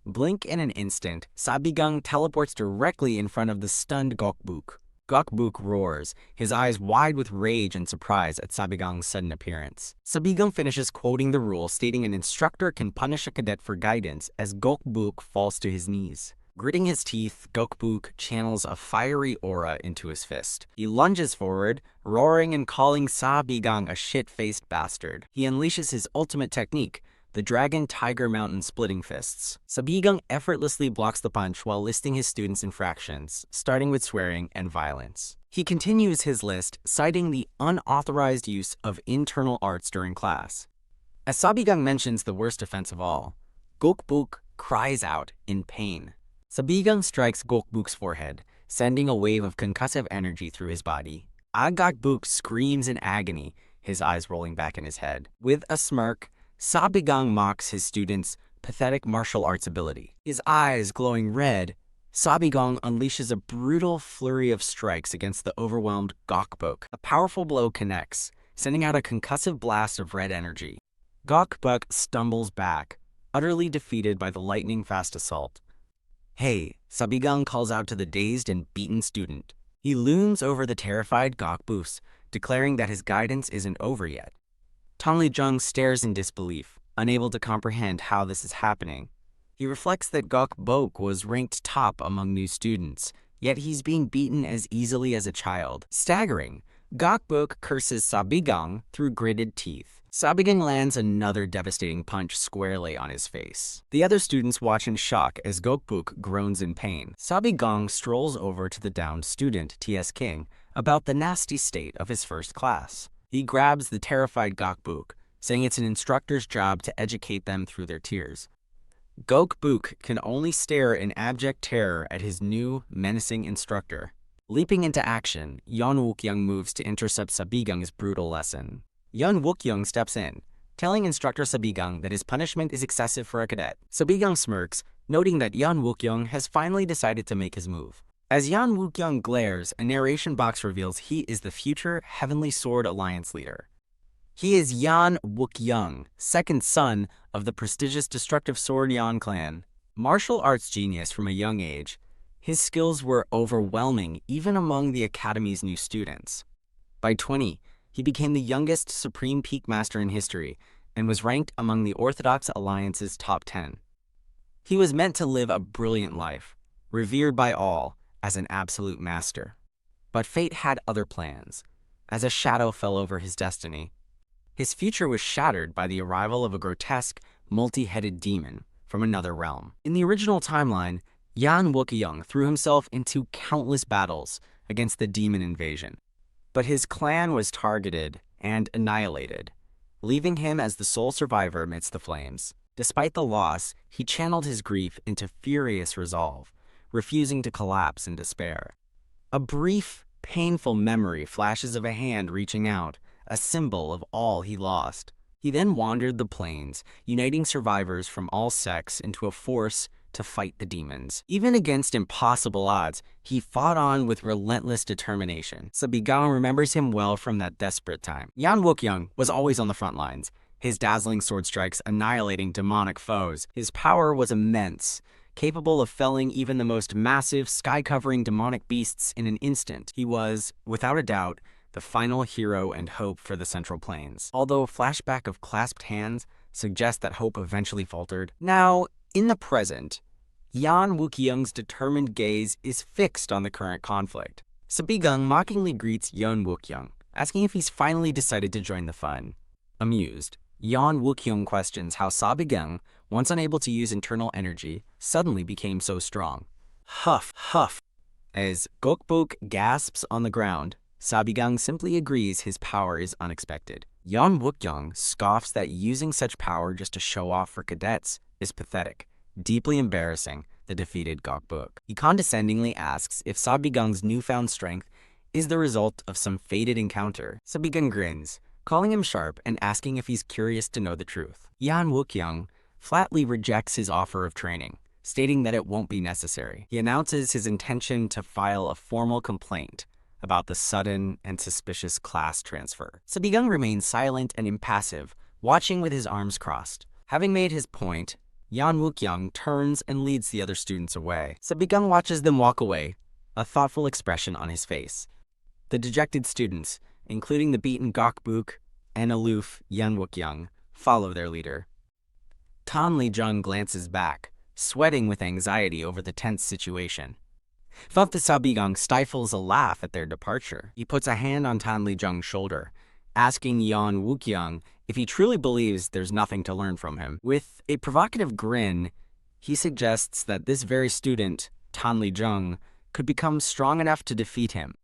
Blink in an instant, Sabigung teleports directly in front of the stunned Gok Bok. Gok Bok roars, his eyes wide with rage and surprise at Sabigung's sudden appearance. Sabigung finishes quoting the rule stating an instructor can punish a cadet for guidance as Gok Bok falls to his knees. Gritting his teeth, Gok Bok channels a fiery aura into his fist. He lunges forward, roaring and calling Sabigung a shit-faced bastard. He unleashes his ultimate technique, the Dragon Tiger Mountain Splitting Fists. Sabigung effortlessly blocks the punch while listing his students' infractions, starting with swearing and violence. He continues his list, citing the unauthorized use of internal arts during class. As Sabigung mentions the worst offense of all, Gok Bok cries out in pain. Sabigung strikes Gok Bok's forehead, sending a wave of concussive energy through his body. Gok Bok screams in agony, his eyes rolling back in his head. With a smirk, Sabigung mocks his student's pathetic martial arts ability. His eyes glowing red, Sabigung unleashes a brutal flurry of strikes against the overwhelmed Gok Bok. A powerful blow connects, sending out a concussive blast of red energy. Gok Bok stumbles back, utterly defeated by the lightning-fast assault. "Hey," Sabigung calls out to the dazed and beaten student. He looms over the terrified Gok Bok, declaring that his guidance isn't over yet. Tan Li Jung stares in disbelief, unable to comprehend how this is happening. He reflects that Gok was ranked top among new students, yet he's being beaten as easily as a child. Staggering, Gok curses Sabigang through gritted teeth. Sabigang lands another devastating punch squarely on his face. The other students watch in shock as Gokbuk groans in pain. Sabigang strolls over to the downed student, T.S. King, about the nasty state of his first class. He grabs the terrified Gokbuk, saying it's an instructor's job to educate them through their tears. Gokbuk can only stare in abject terror at his new, menacing instructor. Leaping into action, Yeon Wook-young moves to intercept Sabigang's brutal lesson. Yeon Wook-young steps in, telling instructor Sabigang that his punishment is excessive for a cadet. Sabigang smirks, noting that Yeon Wook-young has finally decided to make his move. As Yeon Wook-young glares, a narration box reveals he is the future Heavenly Sword Alliance leader. He is Yeon Wook-young, second son of the prestigious Destructive Sword Yeon clan. Martial arts genius from a young age, his skills were overwhelming even among the academy's new students. By 20, he became the youngest Supreme Peak Master in history and was ranked among the Orthodox Alliance's top 10. He was meant to live a brilliant life, revered by all as an absolute master. But fate had other plans, as a shadow fell over his destiny. His future was shattered by the arrival of a grotesque, multi-headed demon from another realm. In the original timeline, Yeon Wook-young threw himself into countless battles against the demon invasion. But his clan was targeted and annihilated, leaving him as the sole survivor amidst the flames. Despite the loss, he channeled his grief into furious resolve, refusing to collapse in despair. A brief, painful memory flashes of a hand reaching out, a symbol of all he lost. He then wandered the plains, uniting survivors from all sects into a force to fight the demons. Even against impossible odds, he fought on with relentless determination. Sabigang remembers him well from that desperate time. Yeon Wook-young was always on the front lines, his dazzling sword strikes annihilating demonic foes. His power was immense, capable of felling even the most massive, sky-covering demonic beasts in an instant. He was, without a doubt, the final hero and hope for the Central Plains. Although a flashback of clasped hands suggests that hope eventually faltered. Now, in the present, Yeon Wook-young's determined gaze is fixed on the current conflict. Sabigang mockingly greets Yeon Wook-young, asking if he's finally decided to join the fun. Amused, Yeon Wook-young questions how Sabigang, once unable to use internal energy, suddenly became so strong. Huff, huff. As Gokbuk gasps on the ground, Sabigang simply agrees his power is unexpected. Yeon Wook-young scoffs that using such power just to show off for cadets is pathetic, deeply embarrassing the defeated Gokbuk. He condescendingly asks if Sabigang's newfound strength is the result of some fated encounter. Sabigang grins, calling him sharp and asking if he's curious to know the truth. Yeon Wook-young flatly rejects his offer of training, stating that it won't be necessary. He announces his intention to file a formal complaint about the sudden and suspicious class transfer. Sabigang remains silent and impassive, watching with his arms crossed. Having made his point, Yeon Wook-young turns and leads the other students away. Sabigang watches them walk away, a thoughtful expression on his face. The dejected students, including the beaten Gokbuk and aloof Yeon Wook-young, follow their leader. Tan Lee-jung glances back, sweating with anxiety over the tense situation. Sabigang stifles a laugh at their departure. He puts a hand on Tan Lee-jung's shoulder, asking Yeon Wook-young if he truly believes there's nothing to learn from him. With a provocative grin, he suggests that this very student, Tan Lee-jung, could become strong enough to defeat him.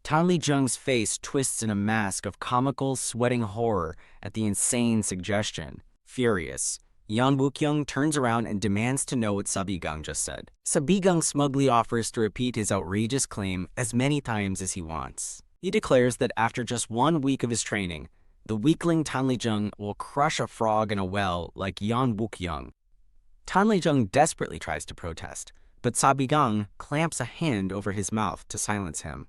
Tan Lee-jung's face twists in a mask of comical, sweating horror at the insane suggestion. Furious, Yeon Wook-young turns around and demands to know what Sabigang just said. Sabigang smugly offers to repeat his outrageous claim as many times as he wants. He declares that after just 1 week of his training, the weakling Tan Lee-jung will crush a frog in a well like Yeon Wook-young. Tan Lee-jung desperately tries to protest, but Sabigang clamps a hand over his mouth to silence him.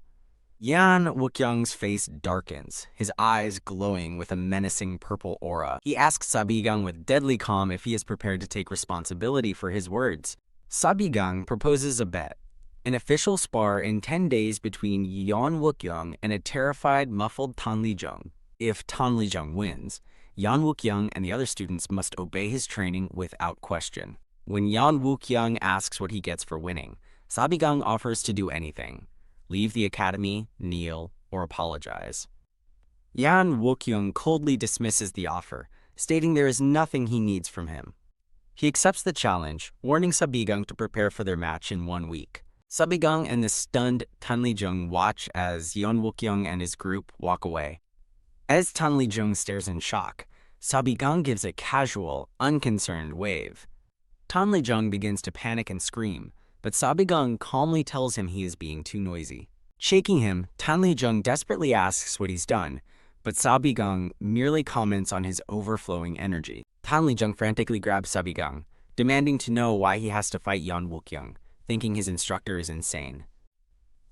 Yeon Wook-young's face darkens, his eyes glowing with a menacing purple aura. He asks Sabigang with deadly calm if he is prepared to take responsibility for his words. Sabigang proposes a bet, an official spar in 10 days between Yeon Wook-young and a terrified, muffled Tan Lee-jung. If Tan Lee-jung wins, Yeon Wook-young and the other students must obey his training without question. When Yan Wukyung asks what he gets for winning, Sabigang offers to do anything: leave the academy, kneel, or apologize. Yan Wukyung coldly dismisses the offer, stating there is nothing he needs from him. He accepts the challenge, warning Sabigang to prepare for their match in 1 week. Sabigang and the stunned Tan Lijung watch as Yan Wukyung and his group walk away. As Tan Lijung stares in shock, Sabigang gives a casual, unconcerned wave. Tan Lijung begins to panic and scream, but Sabigang calmly tells him he is being too noisy. Shaking him, Tan Lijung desperately asks what he's done, but Sabigang merely comments on his overflowing energy. Tan Lijung frantically grabs Sabigang, demanding to know why he has to fight Yan Wukyung, thinking his instructor is insane.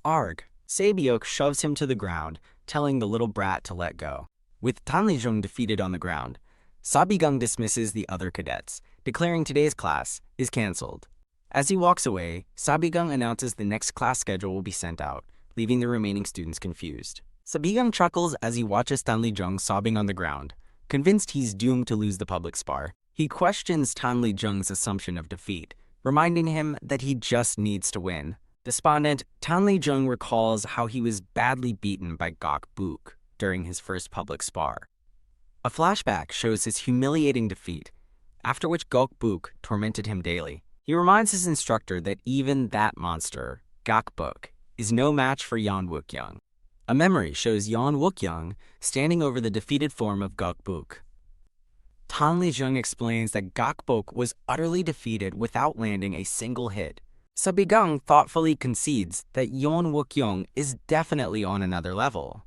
Arg, Sabiok shoves him to the ground, telling the little brat to let go. With Tan Lijung defeated on the ground, Sabigang dismisses the other cadets, declaring today's class is cancelled. As he walks away, Sabigang announces the next class schedule will be sent out, leaving the remaining students confused. Sabigang chuckles as he watches Tan Lijung sobbing on the ground, convinced he's doomed to lose the public spar. He questions Tan Lijung's assumption of defeat, reminding him that he just needs to win. Despondent, Tan Lijung recalls how he was badly beaten by Gok Book during his first public spar. A flashback shows his humiliating defeat, after which Gok Book tormented him daily. He reminds his instructor that even that monster, Gok Book, is no match for Yan Wukyung. A memory shows Yan Wukyung standing over the defeated form of Gok Book. Tan Lijung explains that Gok Book was utterly defeated without landing a single hit. Sabigang thoughtfully concedes that Yan Wukyung is definitely on another level.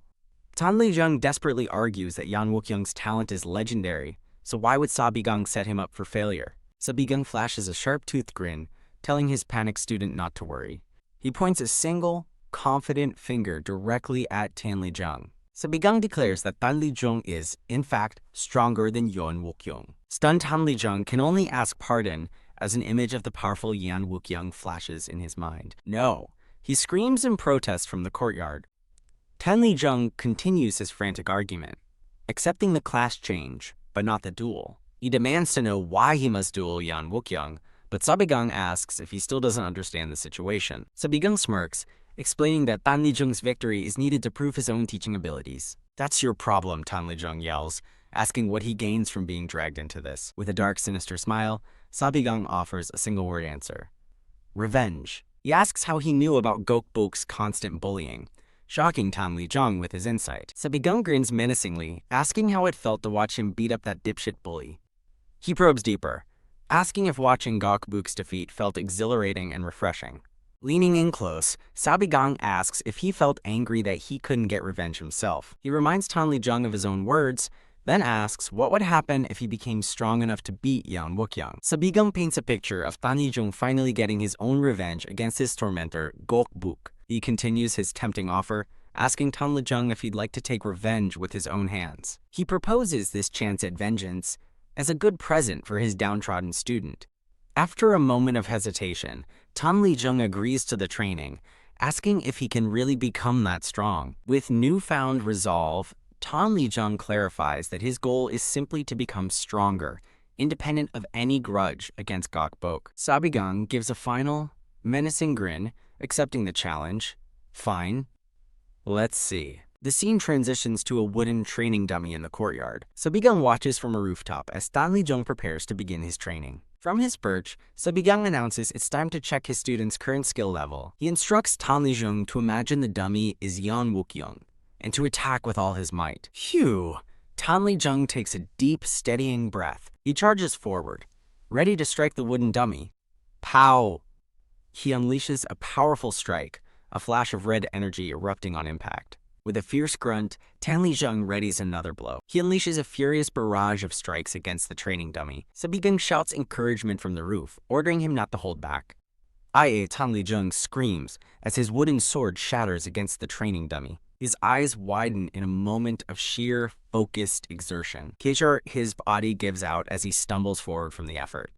Tan Lijung desperately argues that Yan Wukyung's talent is legendary, so why would Sabigang set him up for failure? Sabigang flashes a sharp-toothed grin, telling his panicked student not to worry. He points a single, confident finger directly at Tan Lijung. Sabigang declares that Tan Lijung is, in fact, stronger than Yan Wukyung. Stunned Tan Lijung can only ask pardon as an image of the powerful Yan Wukyung flashes in his mind. No, he screams in protest from the courtyard. Tan Lijung continues his frantic argument, accepting the class change, but not the duel. He demands to know why he must duel Yan Wukyung, but Sabigang asks if he still doesn't understand the situation. Sabigang smirks, explaining that Tan Lijung's victory is needed to prove his own teaching abilities. That's your problem, Tan Lijung yells, asking what he gains from being dragged into this. With a dark, sinister smile, Sabigang offers a single-word answer: revenge. He asks how he knew about Gok Bok's constant bullying, shocking Tan Lijung with his insight. Sabigang grins menacingly, asking how it felt to watch him beat up that dipshit bully. He probes deeper, asking if watching Gok Bok's defeat felt exhilarating and refreshing. Leaning in close, Sabigang asks if he felt angry that he couldn't get revenge himself. He reminds Tan Lijung of his own words, then asks what would happen if he became strong enough to beat Yan Wukyung. Sabigang paints a picture of Tan Lijung finally getting his own revenge against his tormentor, Gok Bok. He continues his tempting offer, asking Tan Lijung if he'd like to take revenge with his own hands. He proposes this chance at vengeance as a good present for his downtrodden student. After a moment of hesitation, Tan Lijung agrees to the training, asking if he can really become that strong. With newfound resolve, Tan Lijung clarifies that his goal is simply to become stronger, independent of any grudge against Gok Bok. Sabigang gives a final, menacing grin, accepting the challenge. Fine. Let's see. The scene transitions to a wooden training dummy in the courtyard. Sabigang watches from a rooftop as Tan Lijung prepares to begin his training. From his perch, Sabigang announces it's time to check his student's current skill level. He instructs Tan Lijung to imagine the dummy is Yan Wukyung and to attack with all his might. Phew! Tan Lijung takes a deep, steadying breath. He charges forward, ready to strike the wooden dummy. Pow! He unleashes a powerful strike, a flash of red energy erupting on impact. With a fierce grunt, Tan Lijung readies another blow. He unleashes a furious barrage of strikes against the training dummy. Sabigang shouts encouragement from the roof, ordering him not to hold back. Tan Lijung screams as his wooden sword shatters against the training dummy. His eyes widen in a moment of sheer, focused exertion. His body gives out as he stumbles forward from the effort.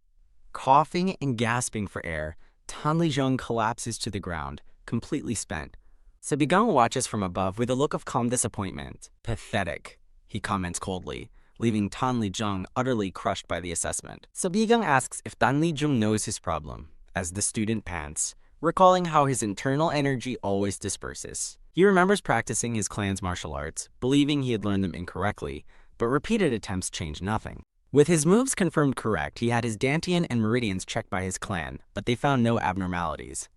Coughing and gasping for air, Tan Lijung collapses to the ground, completely spent. Sabigang watches from above with a look of calm disappointment. Pathetic, he comments coldly, leaving Tan Lijung utterly crushed by the assessment. Sabigang asks if Tan Lijung knows his problem, as the student pants, recalling how his internal energy always disperses. He remembers practicing his clan's martial arts, believing he had learned them incorrectly, but repeated attempts changed nothing. With his moves confirmed correct, he had his Dantian and Meridians checked by his clan, but they found no abnormalities.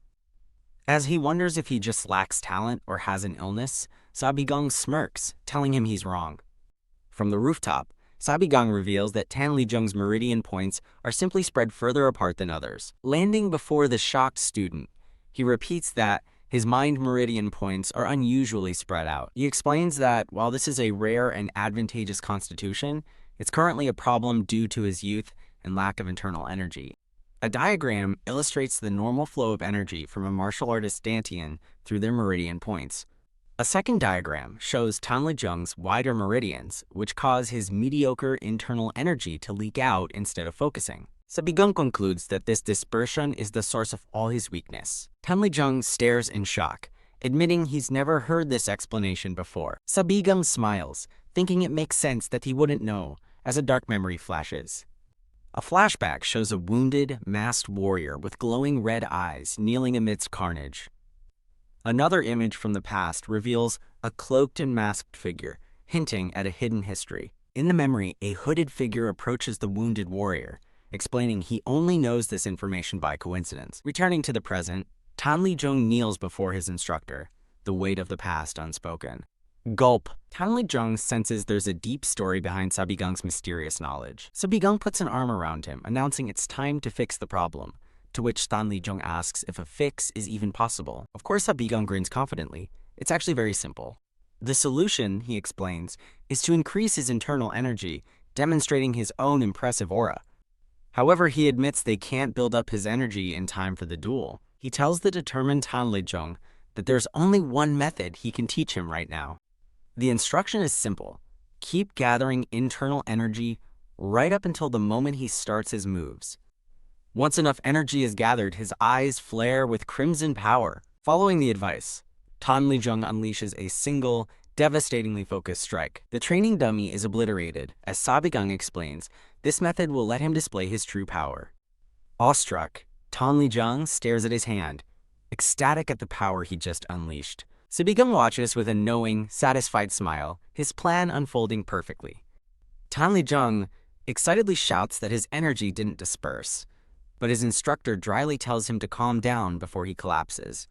As he wonders if he just lacks talent or has an illness, Sabigang smirks, telling him he's wrong. From the rooftop, Sabigang reveals that Tan Lijung's meridian points are simply spread further apart than others. Landing before the shocked student, he repeats that his mind meridian points are unusually spread out. He explains that while this is a rare and advantageous constitution, it's currently a problem due to his youth and lack of internal energy. A diagram illustrates the normal flow of energy from a martial artist's Dantian through their meridian points. A second diagram shows Tan Lijung's wider meridians, which cause his mediocre internal energy to leak out instead of focusing. Sabigang concludes that this dispersion is the source of all his weakness. Tan Lijung stares in shock, admitting he's never heard this explanation before. Sabigang smiles, thinking it makes sense that he wouldn't know, as a dark memory flashes. A flashback shows a wounded, masked warrior with glowing red eyes kneeling amidst carnage. Another image from the past reveals a cloaked and masked figure, hinting at a hidden history. In the memory, a hooded figure approaches the wounded warrior, explaining he only knows this information by coincidence. Returning to the present, Tan Lijung kneels before his instructor, the weight of the past unspoken. Gulp. Tan Lijung senses there's a deep story behind Sabigang's mysterious knowledge. Sabigang puts an arm around him, announcing it's time to fix the problem, to which Tan Lijung asks if a fix is even possible. Of course, Sabigang grins confidently. It's actually very simple. The solution, he explains, is to increase his internal energy, demonstrating his own impressive aura. However, he admits they can't build up his energy in time for the duel. He tells the determined Tan Lijung that there's only one method he can teach him right now. The instruction is simple. Keep gathering internal energy right up until the moment he starts his moves. Once enough energy is gathered, his eyes flare with crimson power. Following the advice, Tan Lijung unleashes a single, devastatingly focused strike. The training dummy is obliterated. As Sabigang explains, this method will let him display his true power. Awestruck, Tan Lijung stares at his hand, ecstatic at the power he just unleashed. Sabigang watches with a knowing, satisfied smile, his plan unfolding perfectly. Tan Lijung excitedly shouts that his energy didn't disperse, but his instructor dryly tells him to calm down before he collapses.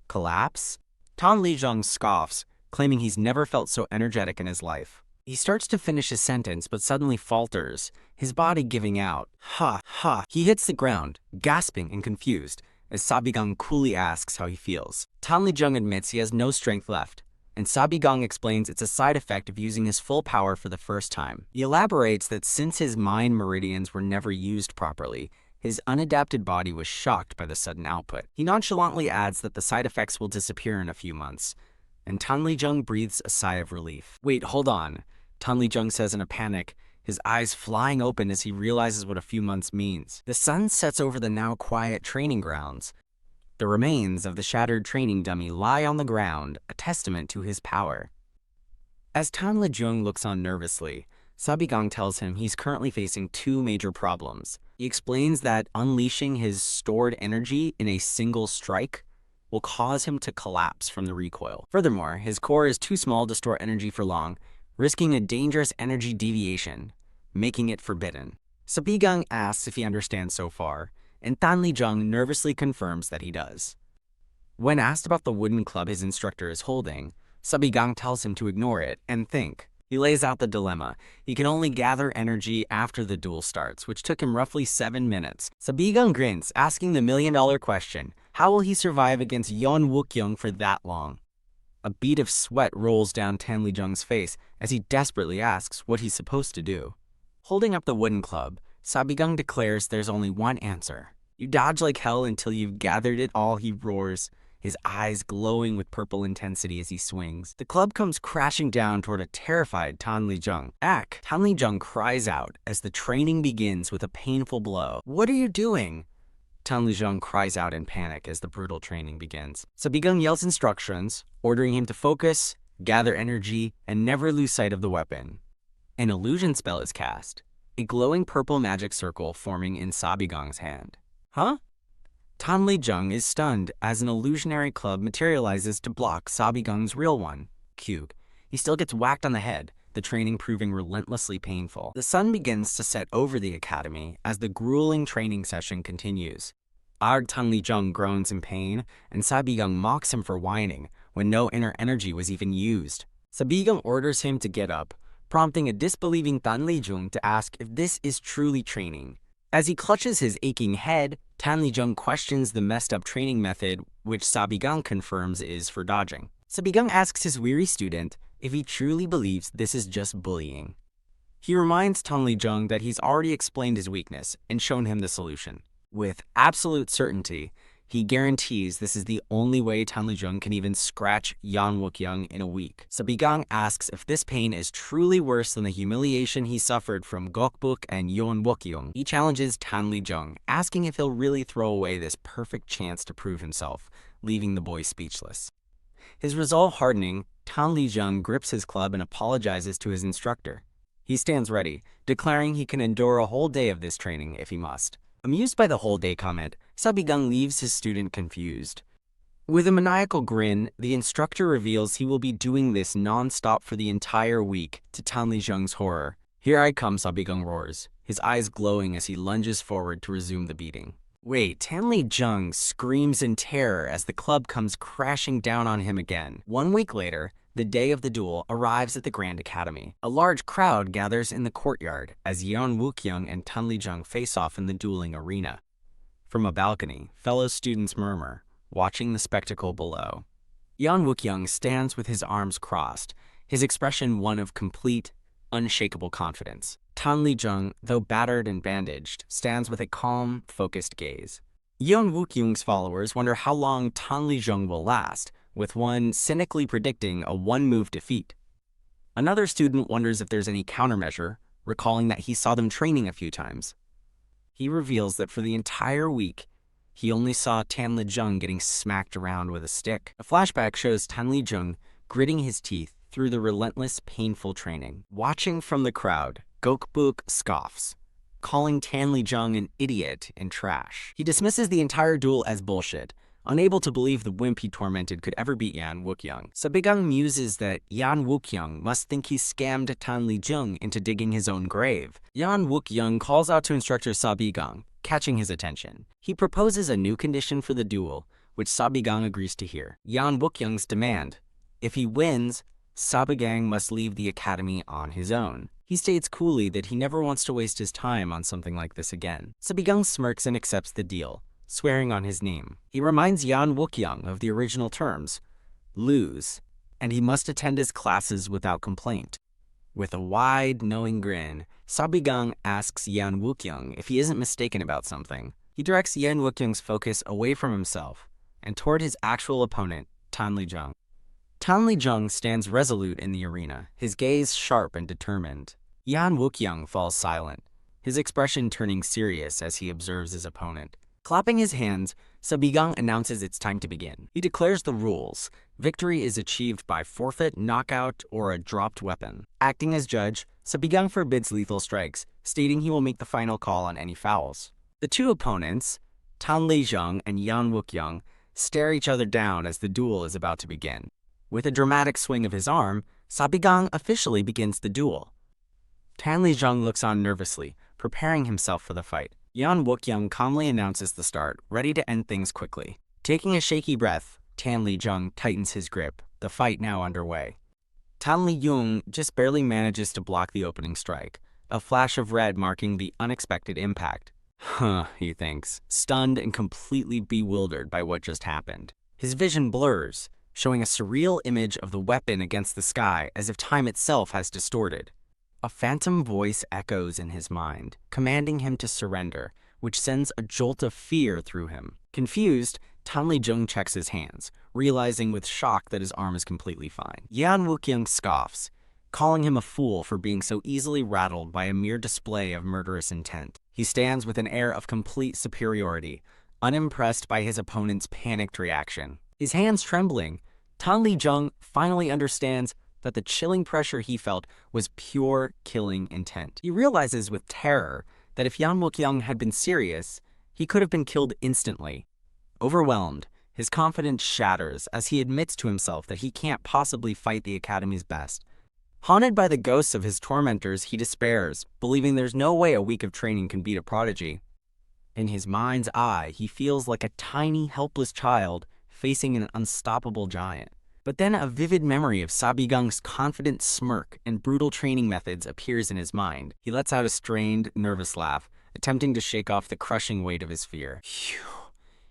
Collapse? Tan Lijung scoffs, claiming he's never felt so energetic in his life. He starts to finish his sentence, but suddenly falters, his body giving out. Ha, ha. He hits the ground, gasping and confused, as Sabigang coolly asks how he feels. Tan Lijung admits he has no strength left, and Sabigang explains it's a side effect of using his full power for the first time. He elaborates that since his mind meridians were never used properly, his unadapted body was shocked by the sudden output. He nonchalantly adds that the side effects will disappear in a few months, and Tan Lijung breathes a sigh of relief. Wait, hold on, Tan Lijung says in a panic, his eyes flying open as he realizes what a few months means. The sun sets over the now quiet training grounds. The remains of the shattered training dummy lie on the ground, a testament to his power. As Tan Lijung looks on nervously, Sabigang tells him he's currently facing two major problems. He explains that unleashing his stored energy in a single strike will cause him to collapse from the recoil. Furthermore, his core is too small to store energy for long, risking a dangerous energy deviation, making it forbidden. Sabigang asks if he understands so far, and Tan Lijung nervously confirms that he does. When asked about the wooden club his instructor is holding, Sabigang tells him to ignore it and think. He lays out the dilemma. He can only gather energy after the duel starts, which took him roughly 7 minutes. Sabigang grins, asking the million-dollar question, how will he survive against Yeon Wookyoung for that long? A bead of sweat rolls down Tan Lijung's face as he desperately asks what he's supposed to do. Holding up the wooden club, Sabigang declares there's only one answer. You dodge like hell until you've gathered it all, he roars, his eyes glowing with purple intensity as he swings. The club comes crashing down toward a terrified Tan Lijung. Ack! Tan Lijung cries out as the training begins with a painful blow. What are you doing? Tan Lijung cries out in panic as the brutal training begins. Sabigang yells instructions, ordering him to focus, gather energy, and never lose sight of the weapon. An illusion spell is cast, a glowing purple magic circle forming in Sabigang's hand. Huh? Tan Li-jung is stunned as an illusionary club materializes to block Sabigang's real one. Cute. He still gets whacked on the head, the training proving relentlessly painful. The sun begins to set over the academy as the grueling training session continues. Tan Li-jung groans in pain, and Sabigang mocks him for whining when no inner energy was even used. Sabigang orders him to get up, prompting a disbelieving Tan Li-jung to ask if this is truly training. As he clutches his aching head, Tan Li-jung questions the messed up training method, which Sabigang confirms is for dodging. Sabigang asks his weary student if he truly believes this is just bullying. He reminds Tan Li-jung that he's already explained his weakness and shown him the solution. With absolute certainty, he guarantees this is the only way Tan Li-jung can even scratch Yan Wook-young in a week. Sabigang asks if this pain is truly worse than the humiliation he suffered from Gokbuk and Yeon Wook-young. He challenges Tan Li-jung, asking if he'll really throw away this perfect chance to prove himself, leaving the boy speechless. His resolve hardening, Tan Li-jung grips his club and apologizes to his instructor. He stands ready, declaring he can endure a whole day of this training if he must. Amused by the whole day comment, Sabigang leaves his student confused. With a maniacal grin, the instructor reveals he will be doing this non-stop for the entire week, to Tan Li-jung's horror. "Here I come," Sabigang roars, his eyes glowing as he lunges forward to resume the beating. Wait, Tan Li-jung screams in terror as the club comes crashing down on him again. 1 week later, the day of the duel arrives at the Grand Academy. A large crowd gathers in the courtyard as Yeon Wook-young and Tan Li-jung face off in the dueling arena. From a balcony, fellow students murmur, watching the spectacle below. Yeon Wook-young stands with his arms crossed, his expression one of complete, unshakable confidence. Tan Li-jung, though battered and bandaged, stands with a calm, focused gaze. Yeon Wook-young's followers wonder how long Tan Li-jung will last, with one cynically predicting a one-move defeat. Another student wonders if there's any countermeasure, recalling that he saw them training a few times. He reveals that for the entire week, he only saw Tan Li-jung getting smacked around with a stick. A flashback shows Tan Li-jung gritting his teeth through the relentless, painful training. Watching from the crowd, Gokbuk scoffs, calling Tan Li-jung an idiot and trash. He dismisses the entire duel as bullshit, unable to believe the wimp he tormented could ever beat Yan Wook-young. Sabigang muses that Yan Wook-young must think he scammed Tan Li-jung into digging his own grave. Yan Wook-young calls out to instructor Sabigang, catching his attention. He proposes a new condition for the duel, which Sabigang agrees to hear. Yan Wook-young's demand: if he wins, Sabigang must leave the academy on his own. He states coolly that he never wants to waste his time on something like this again. Sabigang smirks and accepts the deal, swearing on his name. He reminds Yan Wook-young of the original terms, lose, and he must attend his classes without complaint. With a wide, knowing grin, Sabigang asks Yan Wook-young if he isn't mistaken about something. He directs Yan Wook-young's focus away from himself and toward his actual opponent, Tan Li-jung. Tan Li-jung stands resolute in the arena, his gaze sharp and determined. Yan Wook-young falls silent, his expression turning serious as he observes his opponent. Clapping his hands, Sabigang announces it's time to begin. He declares the rules. Victory is achieved by forfeit, knockout, or a dropped weapon. Acting as judge, Sabigang forbids lethal strikes, stating he will make the final call on any fouls. The two opponents, Tan Li-jung and Yan Wook-young, stare each other down as the duel is about to begin. With a dramatic swing of his arm, Sabigang officially begins the duel. Tan Li-jung looks on nervously, preparing himself for the fight. Yan Wook-young calmly announces the start, ready to end things quickly. Taking a shaky breath, Tan Li-jung tightens his grip, the fight now underway. Tan Li-jung just barely manages to block the opening strike, a flash of red marking the unexpected impact. Huh, he thinks, stunned and completely bewildered by what just happened. His vision blurs, showing a surreal image of the weapon against the sky as if time itself has distorted. A phantom voice echoes in his mind, commanding him to surrender, which sends a jolt of fear through him. Confused, Tan Li-jung checks his hands, realizing with shock that his arm is completely fine. Yan Wook-young scoffs, calling him a fool for being so easily rattled by a mere display of murderous intent. He stands with an air of complete superiority, unimpressed by his opponent's panicked reaction. His hands trembling, Tan Li-jung finally understands that the chilling pressure he felt was pure killing intent. He realizes with terror that if Yan Wook-young had been serious, he could have been killed instantly. Overwhelmed, his confidence shatters as he admits to himself that he can't possibly fight the Academy's best. Haunted by the ghosts of his tormentors, he despairs, believing there's no way a week of training can beat a prodigy. In his mind's eye, he feels like a tiny, helpless child facing an unstoppable giant. But then a vivid memory of Sabigung's confident smirk and brutal training methods appears in his mind. He lets out a strained, nervous laugh, attempting to shake off the crushing weight of his fear. Phew.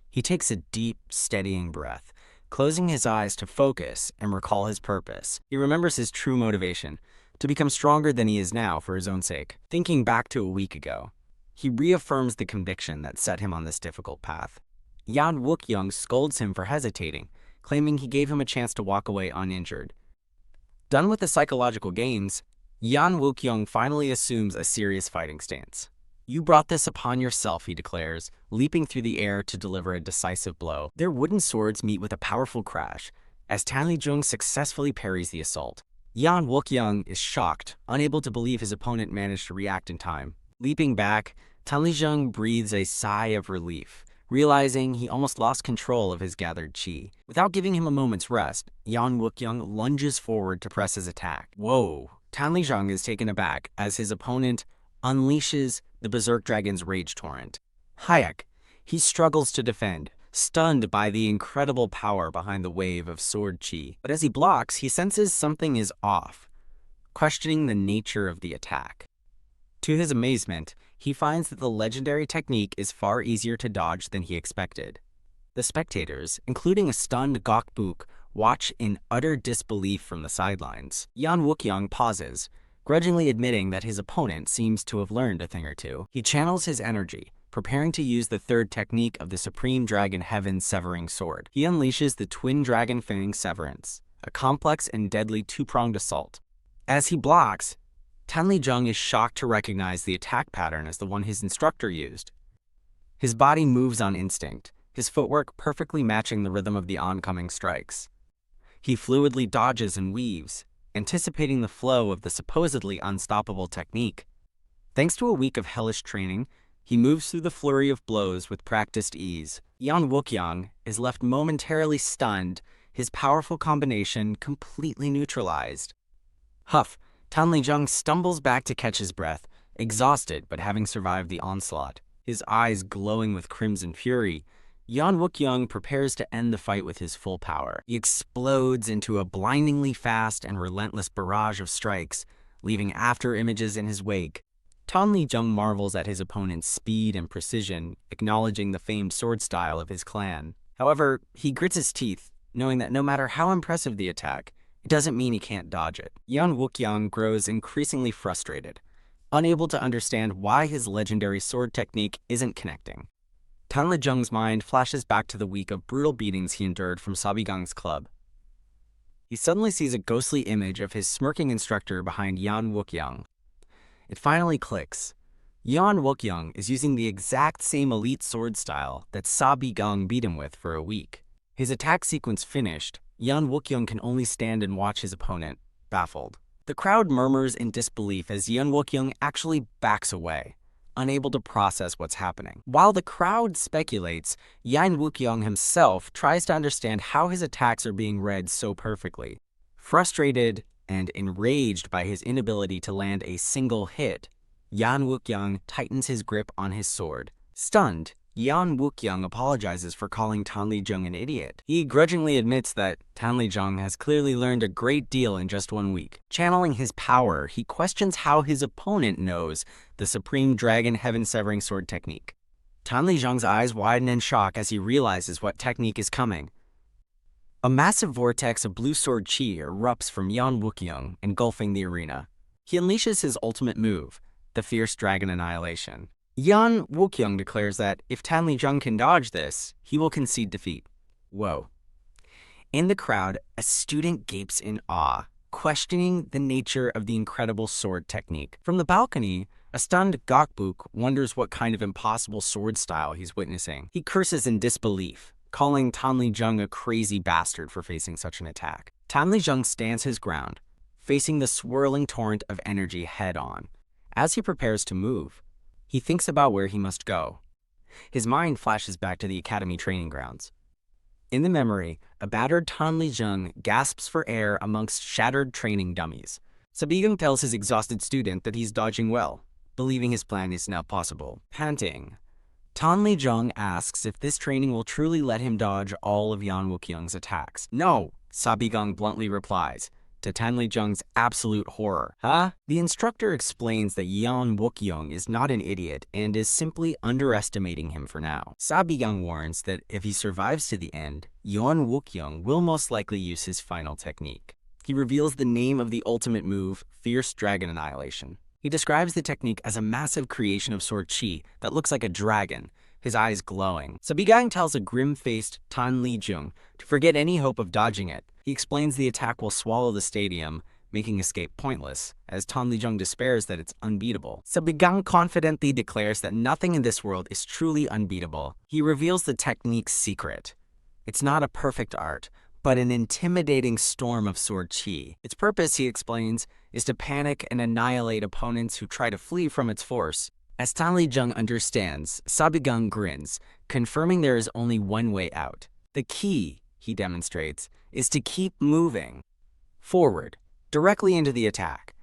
He takes a deep, steadying breath, closing his eyes to focus and recall his purpose. He remembers his true motivation, to become stronger than he is now for his own sake. Thinking back to a week ago, he reaffirms the conviction that set him on this difficult path. Yan Wook-young scolds him for hesitating, claiming he gave him a chance to walk away uninjured. Done with the psychological games, Yan Wook-young finally assumes a serious fighting stance. "You brought this upon yourself," he declares, leaping through the air to deliver a decisive blow. Their wooden swords meet with a powerful crash, as Tan Li-jung successfully parries the assault. Yan Wook-young is shocked, unable to believe his opponent managed to react in time. Leaping back, Tan Li-jung breathes a sigh of relief, realizing he almost lost control of his gathered chi. Without giving him a moment's rest, Yan Wook-young lunges forward to press his attack. Whoa! Tan Li-jung is taken aback as his opponent unleashes the Berserk Dragon's rage torrent. Hayek, he struggles to defend, stunned by the incredible power behind the wave of sword chi. But as he blocks, he senses something is off, questioning the nature of the attack. To his amazement, he finds that the legendary technique is far easier to dodge than he expected. The spectators, including a stunned Gokbook, watch in utter disbelief from the sidelines. Yan Wook-young pauses, grudgingly admitting that his opponent seems to have learned a thing or two. He channels his energy, preparing to use the third technique of the Supreme Dragon Heaven Severing Sword. He unleashes the Twin Dragon Fang Severance, a complex and deadly two-pronged assault. As he blocks, Tan Li-jung is shocked to recognize the attack pattern as the one his instructor used. His body moves on instinct, his footwork perfectly matching the rhythm of the oncoming strikes. He fluidly dodges and weaves, anticipating the flow of the supposedly unstoppable technique. Thanks to a week of hellish training, he moves through the flurry of blows with practiced ease. Yan Wook-young is left momentarily stunned, his powerful combination completely neutralized. Huff, Tan Li-jung stumbles back to catch his breath, exhausted but having survived the onslaught. His eyes glowing with crimson fury, Yan Wook-young prepares to end the fight with his full power. He explodes into a blindingly fast and relentless barrage of strikes, leaving after images in his wake. Tan Li-jung marvels at his opponent's speed and precision, acknowledging the famed sword style of his clan. However, he grits his teeth, knowing that no matter how impressive the attack, it doesn't mean he can't dodge it. Yan Wook-young grows increasingly frustrated, unable to understand why his legendary sword technique isn't connecting. Tan Li-jung's mind flashes back to the week of brutal beatings he endured from Sabigung's club. He suddenly sees a ghostly image of his smirking instructor behind Yan Wook-young. It finally clicks. Yan Wook-young is using the exact same elite sword style that Sabigung beat him with for a week. His attack sequence finished, Yan Wook-young can only stand and watch his opponent, baffled. The crowd murmurs in disbelief as Yan Wook-young actually backs away, unable to process what's happening. While the crowd speculates, Yan Wook-young himself tries to understand how his attacks are being read so perfectly. Frustrated and enraged by his inability to land a single hit, Yan Wook-young tightens his grip on his sword. Stunned, Yan Wook-young apologizes for calling Tan Li-jung an idiot. He grudgingly admits that Tan Li-jung has clearly learned a great deal in just 1 week. Channeling his power, he questions how his opponent knows the Supreme Dragon Heaven Severing Sword technique. Tan Li-jung's eyes widen in shock as he realizes what technique is coming. A massive vortex of blue sword chi erupts from Yan Wook-young, engulfing the arena. He unleashes his ultimate move, the Fierce Dragon Annihilation. Yan Wook-young declares that if Tan Li-jung can dodge this, he will concede defeat. Whoa. In the crowd, a student gapes in awe, questioning the nature of the incredible sword technique. From the balcony, a stunned Gokbook wonders what kind of impossible sword style he's witnessing. He curses in disbelief, calling Tan Li-jung a crazy bastard for facing such an attack. Tan Li-jung stands his ground, facing the swirling torrent of energy head-on. As he prepares to move, he thinks about where he must go. His mind flashes back to the academy training grounds. In the memory, a battered Tan Lijung gasps for air amongst shattered training dummies. Sabigung tells his exhausted student that he's dodging well, believing his plan is now possible. Panting, Tan Lijung asks if this training will truly let him dodge all of Yan Wukyung's attacks. No, Sabigung bluntly replies, to Tan Lijung's absolute horror. Huh? The instructor explains that Yan Wukyung is not an idiot and is simply underestimating him for now. Sabigung warns that if he survives to the end, Yan Wukyung will most likely use his final technique. He reveals the name of the ultimate move, Fierce Dragon Annihilation. He describes the technique as a massive creation of sword chi that looks like a dragon, his eyes glowing. Sabigung tells a grim-faced Tan Lijung to forget any hope of dodging it. He explains the attack will swallow the stadium, making escape pointless, as Tan Lijung despairs that it's unbeatable. Sabigung confidently declares that nothing in this world is truly unbeatable. He reveals the technique's secret. It's not a perfect art, but an intimidating storm of sword chi. Its purpose, he explains, is to panic and annihilate opponents who try to flee from its force. As Tan Lijung understands, Sabigung grins, confirming there is only one way out. The key, he demonstrates, is to keep moving forward, directly into the attack.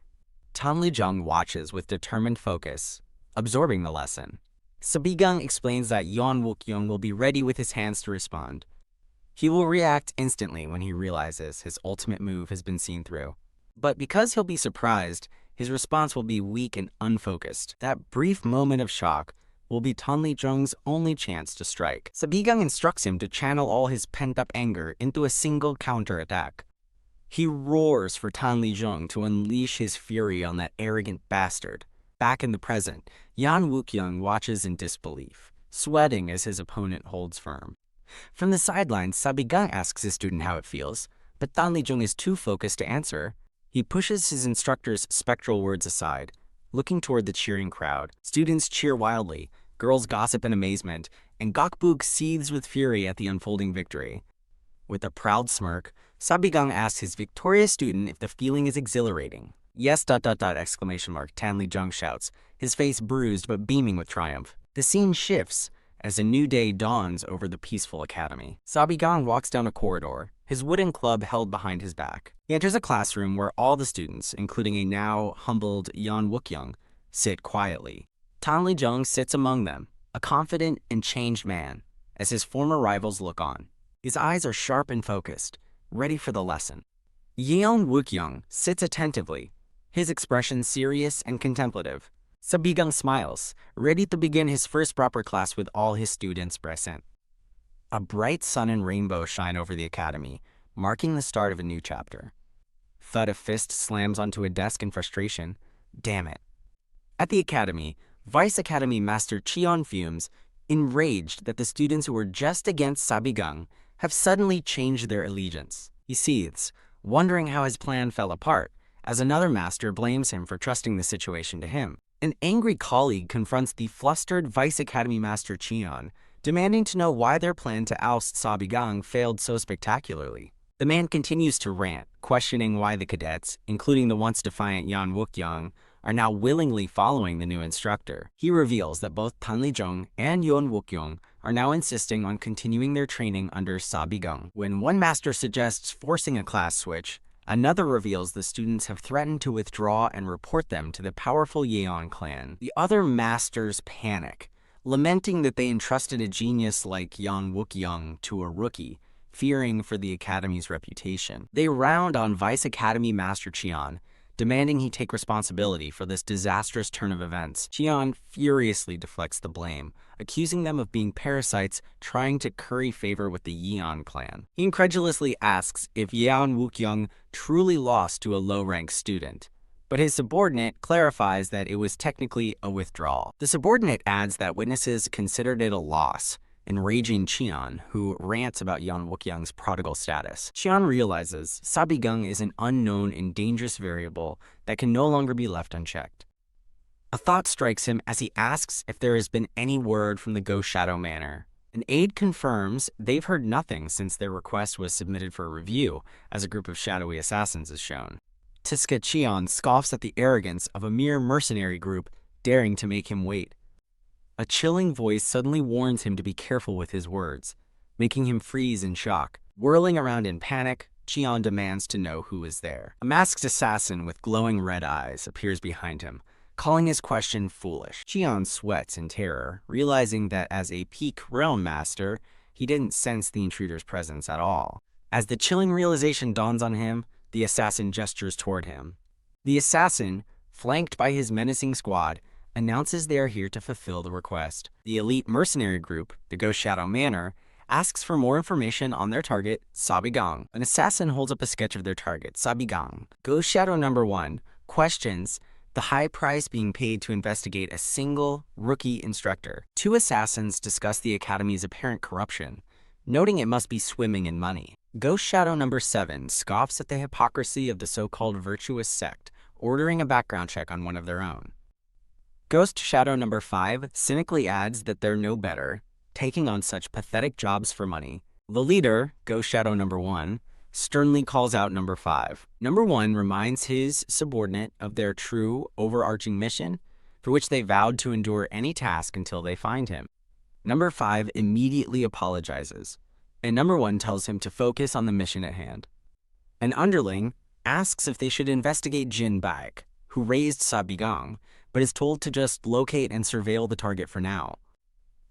Tan Lijung watches with determined focus, absorbing the lesson. Sabigung explains that Yan Wukyung will be ready with his hands to respond. He will react instantly when he realizes his ultimate move has been seen through. But because he'll be surprised, his response will be weak and unfocused. That brief moment of shock will be Tan Lijung's only chance to strike. Sabigung instructs him to channel all his pent-up anger into a single counterattack. He roars for Tan Lijung to unleash his fury on that arrogant bastard. Back in the present, Yan Wukyung watches in disbelief, sweating as his opponent holds firm. From the sidelines, Sabigung asks his student how it feels, but Tan Lijung is too focused to answer. He pushes his instructor's spectral words aside, looking toward the cheering crowd. Students cheer wildly, girls gossip in amazement, and Gokboog seethes with fury at the unfolding victory. With a proud smirk, Sabigung asks his victorious student if the feeling is exhilarating. Yes, Tan Lijung shouts, his face bruised but beaming with triumph. The scene shifts as a new day dawns over the peaceful academy. Sabigung walks down a corridor, his wooden club held behind his back. He enters a classroom where all the students, including a now humbled Yan Wukyung, sit quietly. Tan Lijung sits among them, a confident and changed man, as his former rivals look on. His eyes are sharp and focused, ready for the lesson. Yan Wukyung sits attentively, his expression serious and contemplative. Sabigung smiles, ready to begin his first proper class with all his students present. A bright sun and rainbow shine over the academy, marking the start of a new chapter. Thud, a fist slams onto a desk in frustration. Damn it. At the academy, Vice Academy Master Cheon fumes, enraged that the students who were just against Sabigung have suddenly changed their allegiance. He seethes, wondering how his plan fell apart, as another master blames him for trusting the situation to him. An angry colleague confronts the flustered Vice Academy Master Cheon, demanding to know why their plan to oust Sabigung failed so spectacularly. The man continues to rant, questioning why the cadets, including the once defiant Yan Wukyung, are now willingly following the new instructor. He reveals that both Tan Lijung and Yan Wukyung are now insisting on continuing their training under Sabigung. When one master suggests forcing a class switch, another reveals the students have threatened to withdraw and report them to the powerful Yeon clan. The other masters panic, lamenting that they entrusted a genius like Yan Wukyung to a rookie, fearing for the academy's reputation. They round on Vice Academy Master Cheon, demanding he take responsibility for this disastrous turn of events. Cheon furiously deflects the blame, accusing them of being parasites trying to curry favor with the Yeon clan. He incredulously asks if Yan Wukyung truly lost to a low-ranked student, but his subordinate clarifies that it was technically a withdrawal. The subordinate adds that witnesses considered it a loss, enraging Cheon, who rants about Yan Wukyung's prodigal status. Cheon realizes Sabigung is an unknown and dangerous variable that can no longer be left unchecked. A thought strikes him as he asks if there has been any word from the Ghost Shadow Manor. An aide confirms they've heard nothing since their request was submitted for review, as a group of shadowy assassins is shown. Tiska Cheon scoffs at the arrogance of a mere mercenary group daring to make him wait. A chilling voice suddenly warns him to be careful with his words, making him freeze in shock. Whirling around in panic, Cheon demands to know who is there. A masked assassin with glowing red eyes appears behind him, calling his question foolish. Cheon sweats in terror, realizing that as a peak realm master, he didn't sense the intruder's presence at all. As the chilling realization dawns on him, the assassin gestures toward him. The assassin, flanked by his menacing squad, announces they are here to fulfill the request. The elite mercenary group, the Ghost Shadow Manor, asks for more information on their target, Sabigang. An assassin holds up a sketch of their target, Sabigang. Ghost Shadow number 1 questions the high price being paid to investigate a single rookie instructor. Two assassins discuss the academy's apparent corruption, noting it must be swimming in money. Ghost Shadow number 7 scoffs at the hypocrisy of the so-called virtuous sect, ordering a background check on one of their own. Ghost Shadow number 5 cynically adds that they're no better, taking on such pathetic jobs for money. The leader, Ghost Shadow number 1, sternly calls out number 5. Number 1 reminds his subordinate of their true, overarching mission, for which they vowed to endure any task until they find him. Number 5 immediately apologizes, and number 1 tells him to focus on the mission at hand. An underling asks if they should investigate Jin Baek, who raised Sabigang, but is told to just locate and surveil the target for now.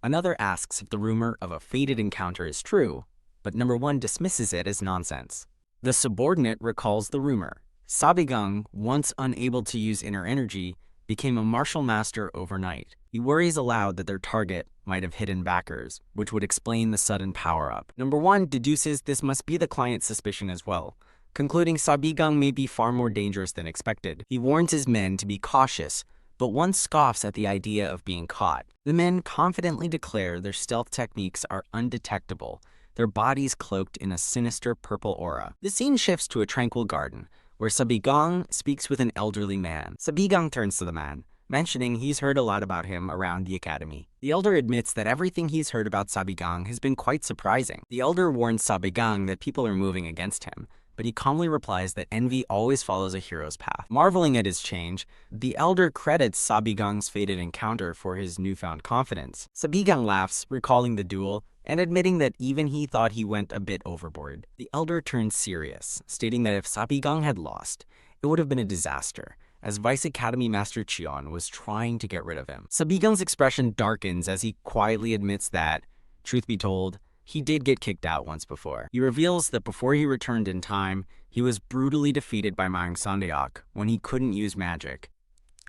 Another asks if the rumor of a fated encounter is true, but number 1 dismisses it as nonsense. The subordinate recalls the rumor. Sabigang, once unable to use inner energy, became a martial master overnight. He worries aloud that their target might have hidden backers, which would explain the sudden power-up. Number 1 deduces this must be the client's suspicion as well, concluding Sabigang may be far more dangerous than expected. He warns his men to be cautious, but one scoffs at the idea of being caught. The men confidently declare their stealth techniques are undetectable, their bodies cloaked in a sinister purple aura. The scene shifts to a tranquil garden, where Sabigang speaks with an elderly man. Sabigang turns to the man, mentioning he's heard a lot about him around the academy. The elder admits that everything he's heard about Sabigang has been quite surprising. The elder warns Sabigang that people are moving against him, but he calmly replies that envy always follows a hero's path. Marveling at his change, the elder credits Sabigang's fated encounter for his newfound confidence. Sabigang laughs, recalling the duel, and admitting that even he thought he went a bit overboard. The elder turns serious, stating that if Sabigang had lost, it would have been a disaster, as Vice Academy Master Cheon was trying to get rid of him. Sabigang's expression darkens as he quietly admits that, truth be told, he did get kicked out once before. He reveals that before he returned in time, he was brutally defeated by Maung Sandeok when he couldn't use magic.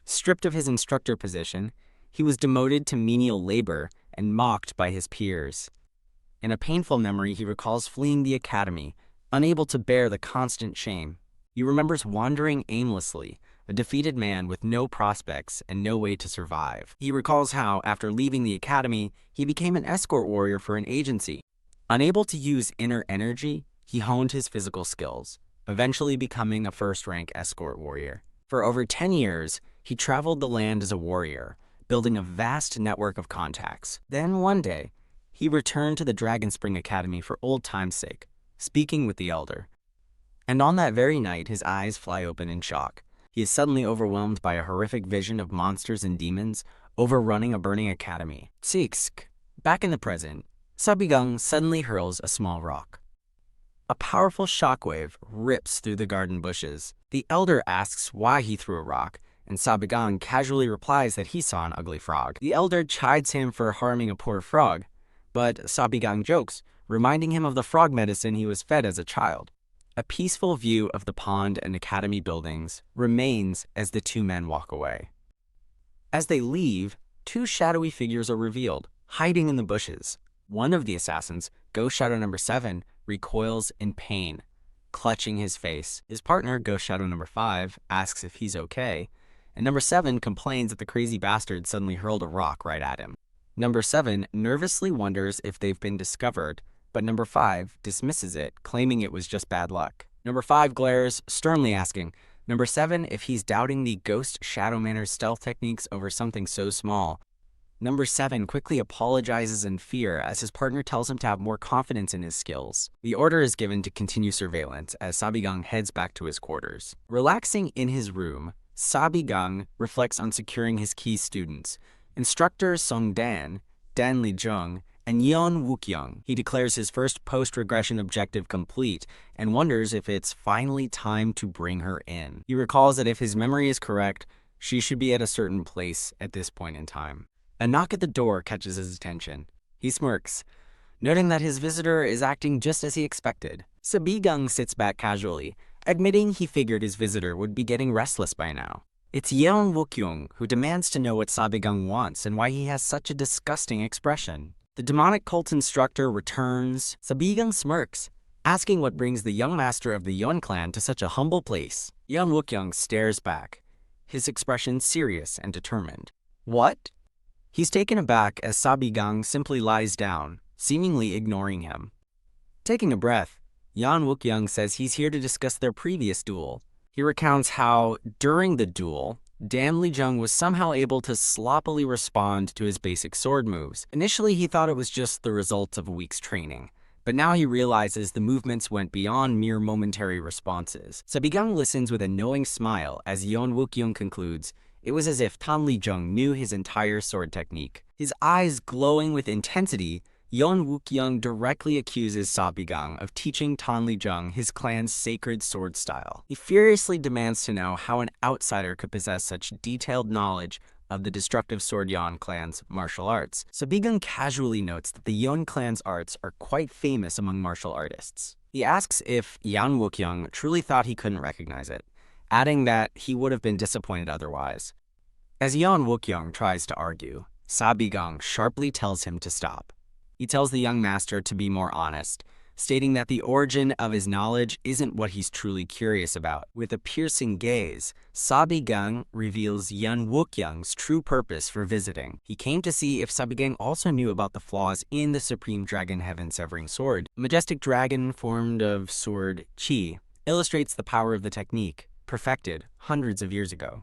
Stripped of his instructor position, he was demoted to menial labor and mocked by his peers. In a painful memory, he recalls fleeing the academy, unable to bear the constant shame. He remembers wandering aimlessly, a defeated man with no prospects and no way to survive. He recalls how, after leaving the academy, he became an escort warrior for an agency. Unable to use inner energy, he honed his physical skills, eventually becoming a first-rank escort warrior. For over 10 years, he traveled the land as a warrior, building a vast network of contacts. Then one day, he returned to the Dragon Spring Academy for old time's sake, speaking with the elder. And on that very night, his eyes fly open in shock. He is suddenly overwhelmed by a horrific vision of monsters and demons overrunning a burning academy. Tsiksk. Back in the present, Sabigang suddenly hurls a small rock. A powerful shockwave rips through the garden bushes. The elder asks why he threw a rock, and Sabigang casually replies that he saw an ugly frog. The elder chides him for harming a poor frog, but Sabigang jokes, reminding him of the frog medicine he was fed as a child. A peaceful view of the pond and academy buildings remains as the two men walk away. As they leave, two shadowy figures are revealed, hiding in the bushes. One of the assassins, Ghost Shadow number 7, recoils in pain, clutching his face. His partner, Ghost Shadow number 5, asks if he's okay, and number 7 complains that the crazy bastard suddenly hurled a rock right at him. Number 7 nervously wonders if they've been discovered, but number 5 dismisses it, claiming it was just bad luck. Number 5 glares, sternly asking number 7 if he's doubting the Ghost Shadow Manor's stealth techniques over something so small. Number 7 quickly apologizes in fear as his partner tells him to have more confidence in his skills. The order is given to continue surveillance as Sabigang heads back to his quarters. Relaxing in his room, Sabigang reflects on securing his key students, instructors Song Dan, Dan Lijung, and Yeon Wook-young. He declares his first post-regression objective complete and wonders if it's finally time to bring her in. He recalls that if his memory is correct, she should be at a certain place at this point in time. A knock at the door catches his attention. He smirks, noting that his visitor is acting just as he expected. Sabigang sits back casually, admitting he figured his visitor would be getting restless by now. It's Yeon Wook-young who demands to know what Sabigang wants and why he has such a disgusting expression. The Demonic Cult Instructor returns. Sabigang smirks, asking what brings the young master of the Yeon clan to such a humble place. Yeon Wook-young stares back, his expression serious and determined. What? He's taken aback as Sabigang simply lies down, seemingly ignoring him. Taking a breath, Yeon Wook-young says he's here to discuss their previous duel. He recounts how, during the duel, Dan Lijung was somehow able to sloppily respond to his basic sword moves. Initially, he thought it was just the result of a week's training, but now he realizes the movements went beyond mere momentary responses. Sabigang listens with a knowing smile as Yeon Wook-young concludes, it was as if Dan Lijung knew his entire sword technique. His eyes glowing with intensity, Yeon Wook-young directly accuses Sabigang of teaching Dan Lijung his clan's sacred sword style. He furiously demands to know how an outsider could possess such detailed knowledge of the destructive Sword Yeon clan's martial arts. Sabigang casually notes that the Yeon clan's arts are quite famous among martial artists. He asks if Yeon Wook-young truly thought he couldn't recognize it, adding that he would have been disappointed otherwise. As Yeon Wook-young tries to argue, Sabigang sharply tells him to stop. He tells the young master to be more honest, stating that the origin of his knowledge isn't what he's truly curious about. With a piercing gaze, Sabigang reveals Yeon Wook-young's true purpose for visiting. He came to see if Sabigang also knew about the flaws in the Supreme Dragon Heaven-Severing Sword. A majestic dragon formed of sword Qi illustrates the power of the technique, perfected hundreds of years ago.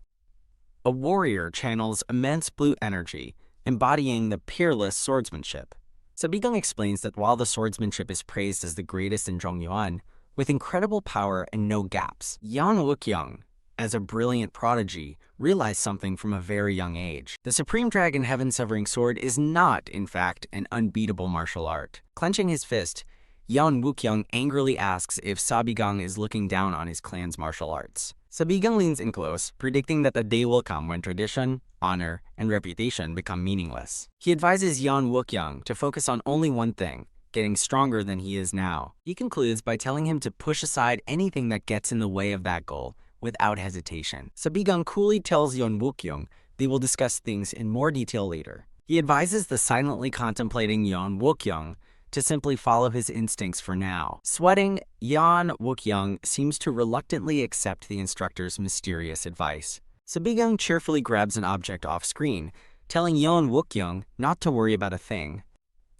A warrior channels immense blue energy, embodying the peerless swordsmanship. Sabigang explains that while the swordsmanship is praised as the greatest in Zhongyuan, with incredible power and no gaps, Yeon Wook-young, as a brilliant prodigy, realized something from a very young age. The Supreme Dragon Heaven-Severing Sword is not, in fact, an unbeatable martial art. Clenching his fist, Yeon Wook-young angrily asks if Sabigang is looking down on his clan's martial arts. Sabigang leans in close, predicting that the day will come when tradition, honor, and reputation become meaningless. He advises Yeon Wook-young to focus on only one thing, getting stronger than he is now. He concludes by telling him to push aside anything that gets in the way of that goal without hesitation. Sabigang coolly tells Yeon Wook-young they will discuss things in more detail later. He advises the silently contemplating Yeon Wook-young to simply follow his instincts for now. Sweating, Yeon Wook-young seems to reluctantly accept the instructor's mysterious advice. Sabigang cheerfully grabs an object off-screen, telling Yeon Wook-young not to worry about a thing.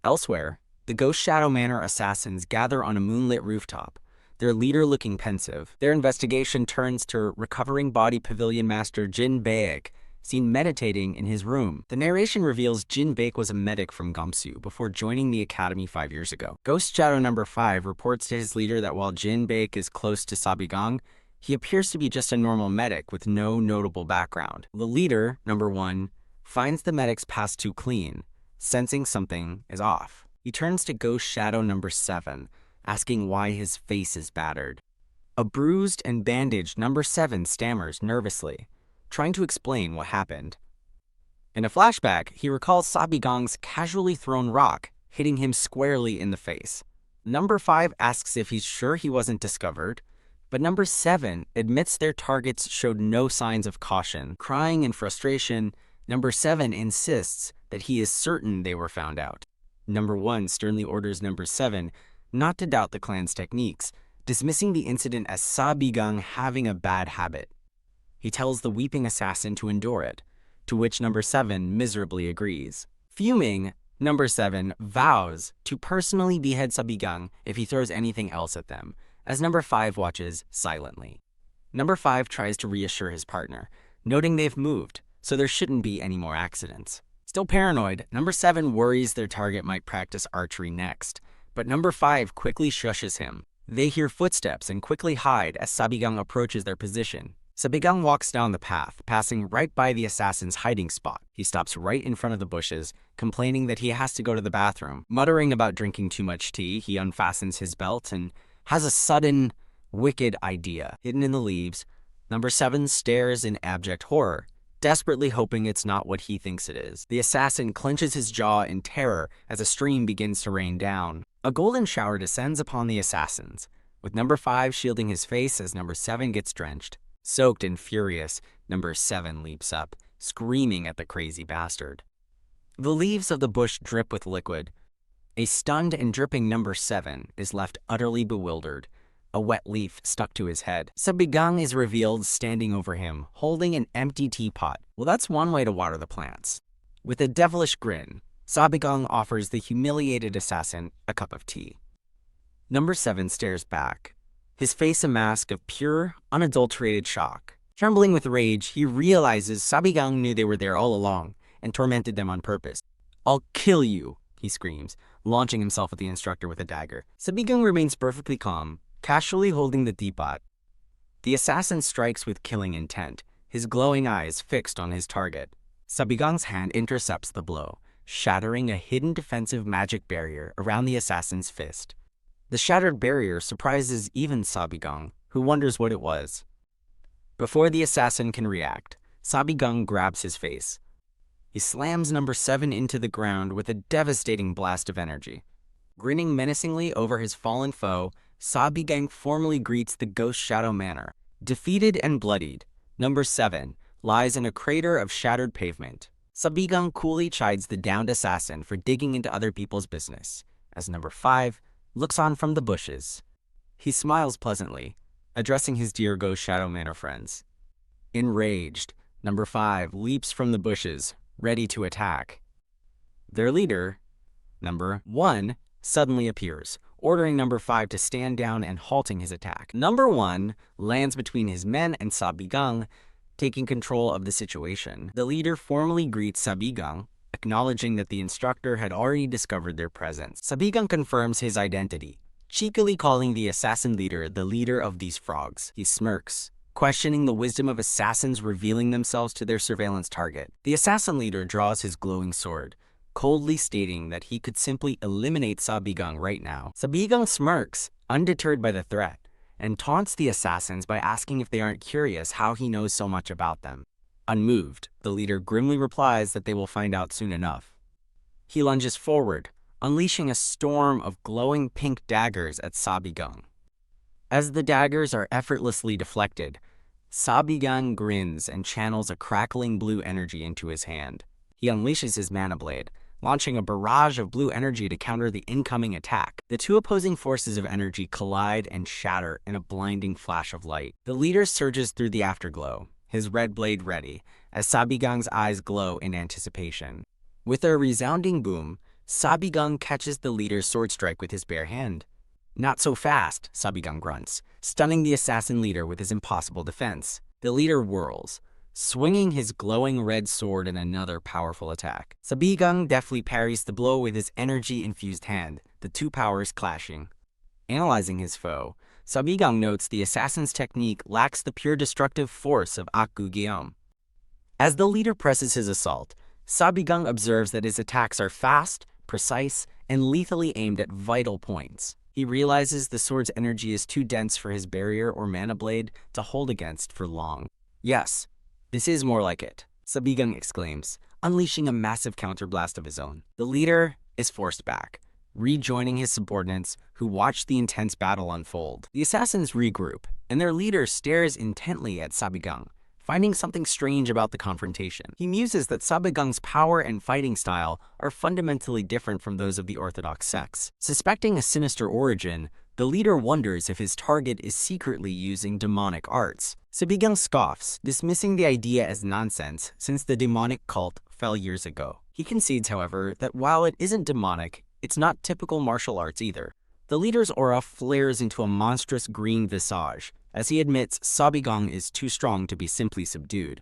Elsewhere, the Ghost Shadow Manor assassins gather on a moonlit rooftop, their leader looking pensive. Their investigation turns to recovering body pavilion master Jin Baek, seen meditating in his room. The narration reveals Jin Baek was a medic from Gamsu before joining the academy 5 years ago. Ghost Shadow number 5 reports to his leader that while Jin Baek is close to Sabigang, he appears to be just a normal medic with no notable background. The leader, number 1, finds the medic's past too clean, sensing something is off. He turns to Ghost Shadow number 7, asking why his face is battered. A bruised and bandaged number 7 stammers nervously, trying to explain what happened. In a flashback, he recalls Sabigang's casually thrown rock, hitting him squarely in the face. Number 5 asks if he's sure he wasn't discovered, but number 7 admits their targets showed no signs of caution. Crying in frustration, number 7 insists that he is certain they were found out. Number 1 sternly orders number 7 not to doubt the clan's techniques, dismissing the incident as Sabigang having a bad habit. He tells the weeping assassin to endure it, to which number 7 miserably agrees. Fuming, number 7 vows to personally behead Sabigang if he throws anything else at them, as number 5 watches silently. Number 5 tries to reassure his partner, noting they've moved, so there shouldn't be any more accidents. Still paranoid, number 7 worries their target might practice archery next, but number 5 quickly shushes him. They hear footsteps and quickly hide as Sabigang approaches their position. Sabigang walks down the path, passing right by the assassin's hiding spot. He stops right in front of the bushes, complaining that he has to go to the bathroom. Muttering about drinking too much tea, he unfastens his belt and has a sudden, wicked idea. Hidden in the leaves, number 7 stares in abject horror, desperately hoping it's not what he thinks it is. The assassin clenches his jaw in terror as a stream begins to rain down. A golden shower descends upon the assassins, with number 5 shielding his face as number 7 gets drenched. Soaked and furious, number 7 leaps up, screaming at the crazy bastard. The leaves of the bush drip with liquid. A stunned and dripping number 7 is left utterly bewildered, a wet leaf stuck to his head. Sabigang is revealed standing over him, holding an empty teapot. Well, that's one way to water the plants. With a devilish grin, Sabigang offers the humiliated assassin a cup of tea. Number 7 stares back, his face a mask of pure, unadulterated shock. Trembling with rage, he realizes Sabigang knew they were there all along and tormented them on purpose. "I'll kill you," he screams, launching himself at the instructor with a dagger. Sabigang remains perfectly calm, casually holding the teapot. The assassin strikes with killing intent, his glowing eyes fixed on his target. Sabigang's hand intercepts the blow, shattering a hidden defensive magic barrier around the assassin's fist. The shattered barrier surprises even Sabigang, who wonders what it was. Before the assassin can react, Sabigang grabs his face. He slams number 7 into the ground with a devastating blast of energy. Grinning menacingly over his fallen foe, Sabigang formally greets the Ghost Shadow Manor. Defeated and bloodied, number 7 lies in a crater of shattered pavement. Sabigang coolly chides the downed assassin for digging into other people's business, as number 5 looks on from the bushes. He smiles pleasantly, addressing his dear Ghost Shadow Manor friends. Enraged, number 5 leaps from the bushes, ready to attack. Their leader, number 1, suddenly appears, ordering number 5 to stand down and halting his attack. Number 1 lands between his men and Sabigang, taking control of the situation. The leader formally greets Sabigang, acknowledging that the instructor had already discovered their presence. Sabigang confirms his identity, cheekily calling the assassin leader the leader of these frogs. He smirks, questioning the wisdom of assassins revealing themselves to their surveillance target. The assassin leader draws his glowing sword, coldly stating that he could simply eliminate Sabigang right now. Sabigang smirks, undeterred by the threat, and taunts the assassins by asking if they aren't curious how he knows so much about them. Unmoved, the leader grimly replies that they will find out soon enough. He lunges forward, unleashing a storm of glowing pink daggers at Sabigang. As the daggers are effortlessly deflected, Sabigang grins and channels a crackling blue energy into his hand. He unleashes his mana blade, launching a barrage of blue energy to counter the incoming attack. The two opposing forces of energy collide and shatter in a blinding flash of light. The leader surges through the afterglow, his red blade ready, as Sabigang's eyes glow in anticipation. With a resounding boom, Sabigang catches the leader's sword strike with his bare hand. "Not so fast," Sabigang grunts, stunning the assassin leader with his impossible defense. The leader whirls, swinging his glowing red sword in another powerful attack. Sabigang deftly parries the blow with his energy-infused hand, the two powers clashing. Analyzing his foe, Sabigang notes the assassin's technique lacks the pure destructive force of Akugyeom. As the leader presses his assault, Sabigang observes that his attacks are fast, precise, and lethally aimed at vital points. He realizes the sword's energy is too dense for his barrier or mana blade to hold against for long. "Yes, this is more like it," Sabigang exclaims, unleashing a massive counterblast of his own. The leader is forced back, rejoining his subordinates who watch the intense battle unfold. The assassins regroup, and their leader stares intently at Sabigang, finding something strange about the confrontation. He muses that Sabigang's power and fighting style are fundamentally different from those of the orthodox sects. Suspecting a sinister origin, the leader wonders if his target is secretly using demonic arts. Sabigang scoffs, dismissing the idea as nonsense since the demonic cult fell years ago. He concedes, however, that while it isn't demonic, it's not typical martial arts either. The leader's aura flares into a monstrous green visage, as he admits Sabigang is too strong to be simply subdued.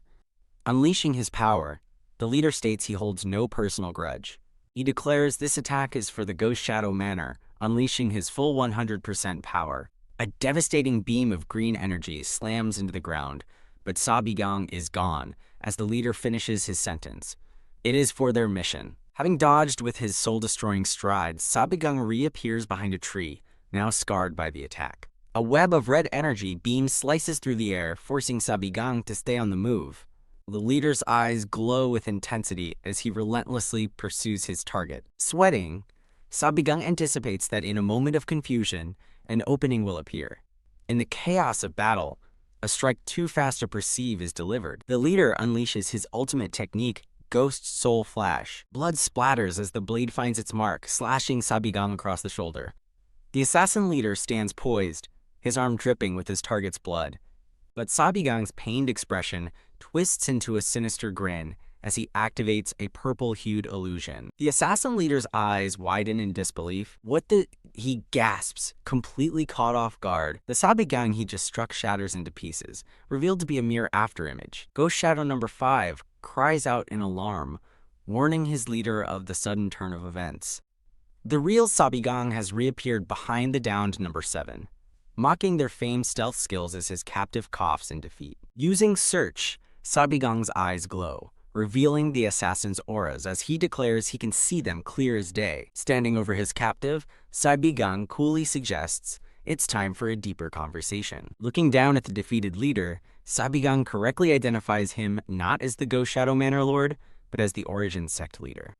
Unleashing his power, The leader states he holds no personal grudge. He declares this attack is for the Ghost Shadow Manor, unleashing his full 100% power. A devastating beam of green energy slams into the ground, but Sabigang is gone as the leader finishes his sentence. It is for their mission. Having dodged with his soul-destroying stride, Sabigang reappears behind a tree, now scarred by the attack. A web of red energy beam slices through the air, forcing Sabigang to stay on the move. The leader's eyes glow with intensity as he relentlessly pursues his target. Sweating, Sabigang anticipates that in a moment of confusion, an opening will appear. In the chaos of battle, a strike too fast to perceive is delivered. The leader unleashes his ultimate technique, Ghost Soul Flash. Blood splatters as the blade finds its mark, slashing Sabigang across the shoulder. The assassin leader stands poised, his arm dripping with his target's blood. But Sabigang's pained expression twists into a sinister grin as he activates a purple-hued illusion. The assassin leader's eyes widen in disbelief. He gasps, completely caught off guard. The Sabigang he just struck shatters into pieces, revealed to be a mere afterimage. Ghost Shadow number 5 cries out in alarm, warning his leader of the sudden turn of events. The real Sabigang has reappeared behind the downed number 7, mocking their famed stealth skills as his captive coughs in defeat. Using Search, Sabigang's eyes glow, revealing the assassin's auras as he declares he can see them clear as day. Standing over his captive, Sabigang coolly suggests it's time for a deeper conversation. Looking down at the defeated leader, Sabigang correctly identifies him not as the Ghost Shadow Manor Lord, but as the Origin Sect leader.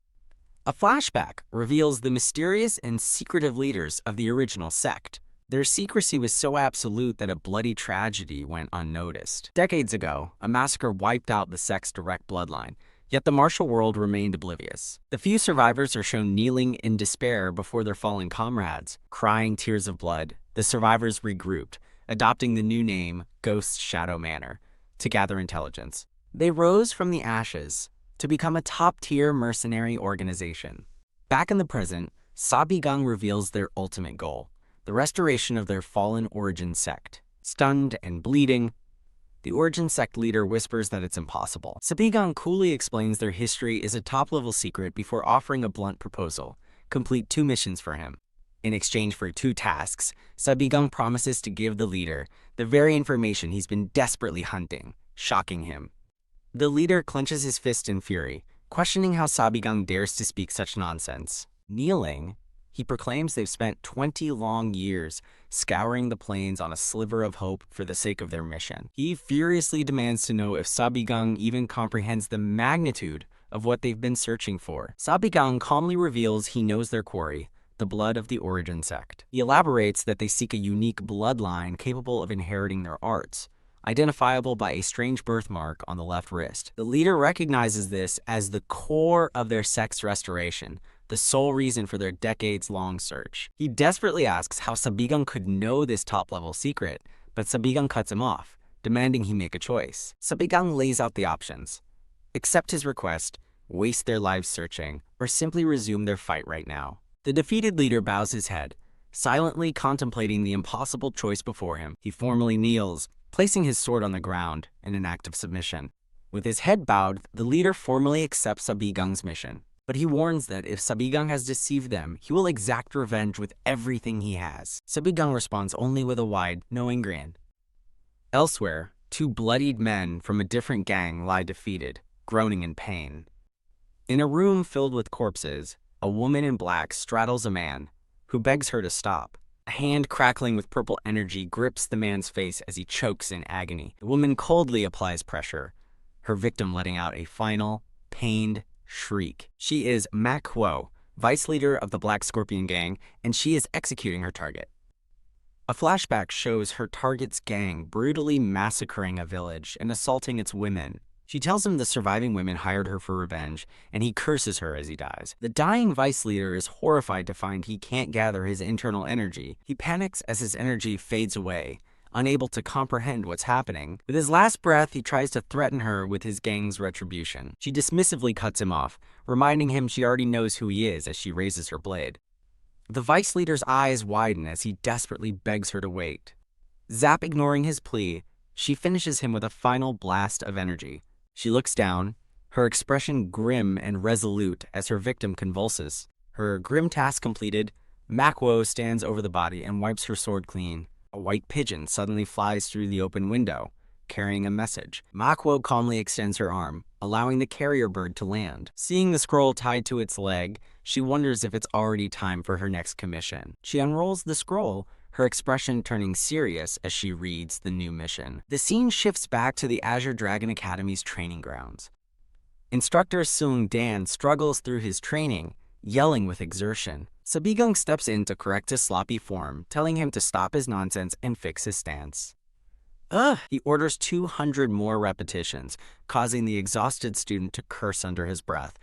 A flashback reveals the mysterious and secretive leaders of the original sect. Their secrecy was so absolute that a bloody tragedy went unnoticed. Decades ago, a massacre wiped out the sect's direct bloodline, yet the martial world remained oblivious. The few survivors are shown kneeling in despair before their fallen comrades, crying tears of blood. The survivors regrouped, adopting the new name Ghost Shadow Manor, to gather intelligence. They rose from the ashes to become a top-tier mercenary organization. Back in the present, Sabigang reveals their ultimate goal: the restoration of their fallen Origin Sect. Stunned and bleeding, the Origin Sect leader whispers that it's impossible. Sabigang coolly explains their history is a top-level secret before offering a blunt proposal: complete 2 missions for him. In exchange for 2 tasks, Sabigang promises to give the leader the very information he's been desperately hunting, shocking him. The leader clenches his fist in fury, questioning how Sabigang dares to speak such nonsense. Kneeling, he proclaims they've spent 20 long years scouring the plains on a sliver of hope for the sake of their mission. He furiously demands to know if Sabigang even comprehends the magnitude of what they've been searching for. Sabigang calmly reveals he knows their quarry, the blood of the Origin Sect. He elaborates that they seek a unique bloodline capable of inheriting their arts, identifiable by a strange birthmark on the left wrist. The leader recognizes this as the core of their sect's restoration, the sole reason for their decades-long search. He desperately asks how Sabigang could know this top-level secret, but Sabigang cuts him off, demanding he make a choice. Sabigang lays out the options: accept his request, waste their lives searching, or simply resume their fight right now. The defeated leader bows his head, silently contemplating the impossible choice before him. He formally kneels, placing his sword on the ground in an act of submission. With his head bowed, the leader formally accepts Sabigang's mission. But he warns that if Sabigang has deceived them, he will exact revenge with everything he has. Sabigang responds only with a wide, knowing grin. Elsewhere, 2 bloodied men from a different gang lie defeated, groaning in pain. In a room filled with corpses, a woman in black straddles a man, who begs her to stop. A hand crackling with purple energy grips the man's face as he chokes in agony. The woman coldly applies pressure, her victim letting out a final, pained shriek. She is Manhwa, vice leader of the Black Scorpion Gang, and she is executing her target. A flashback shows her target's gang brutally massacring a village and assaulting its women. She tells him the surviving women hired her for revenge, and he curses her as he dies. The dying vice leader is horrified to find he can't gather his internal energy. He panics as his energy fades away, unable to comprehend what's happening. With his last breath, he tries to threaten her with his gang's retribution. She dismissively cuts him off, reminding him she already knows who he is as she raises her blade. The vice leader's eyes widen as he desperately begs her to wait. Zap ignoring his plea, she finishes him with a final blast of energy. She looks down, her expression grim and resolute as her victim convulses. Her grim task completed, Manhwa stands over the body and wipes her sword clean. A white pigeon suddenly flies through the open window, carrying a message. Manhwa calmly extends her arm, allowing the carrier bird to land. Seeing the scroll tied to its leg, she wonders if it's already time for her next commission. She unrolls the scroll, her expression turning serious as she reads the new mission. The scene shifts back to the Azure Dragon Academy's training grounds. Instructor Seung Dan struggles through his training, yelling with exertion. Sabigung steps in to correct his sloppy form, telling him to stop his nonsense and fix his stance. He orders 200 more repetitions, causing the exhausted student to curse under his breath.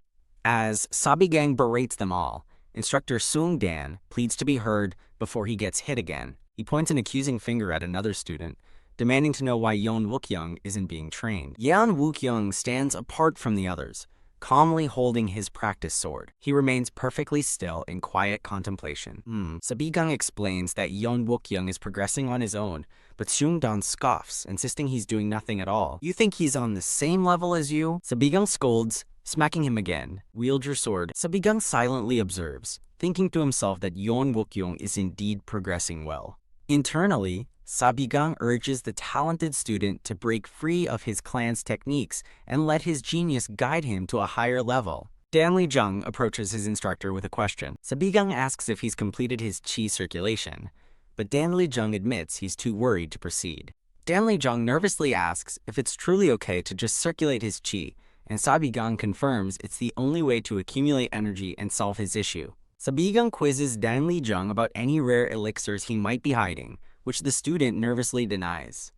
As Sabigang berates them all, Instructor Seung Dan pleads to be heard before he gets hit again. He points an accusing finger at another student, demanding to know why Yeon Wookyoung isn't being trained. Yeon Wookyoung stands apart from the others, calmly holding his practice sword. He remains perfectly still in quiet contemplation. Sabigung explains that Yeon Wookyoung is progressing on his own, but Seung-dan scoffs, insisting he's doing nothing at all. "You think he's on the same level as you?" Sabigung scolds, smacking him again. "Wield your sword." Sabigung silently observes, thinking to himself that Yeon Wookyoung is indeed progressing well. Internally, Sabigung urges the talented student to break free of his clan's techniques and let his genius guide him to a higher level. Danli Jung approaches his instructor with a question. Sabigung asks if he's completed his qi circulation, but Danli Jung admits he's too worried to proceed. Danli Jung nervously asks if it's truly okay to just circulate his qi, and Sabigung confirms it's the only way to accumulate energy and solve his issue. Sabigung quizzes Danli Jung about any rare elixirs he might be hiding, which the student nervously denies.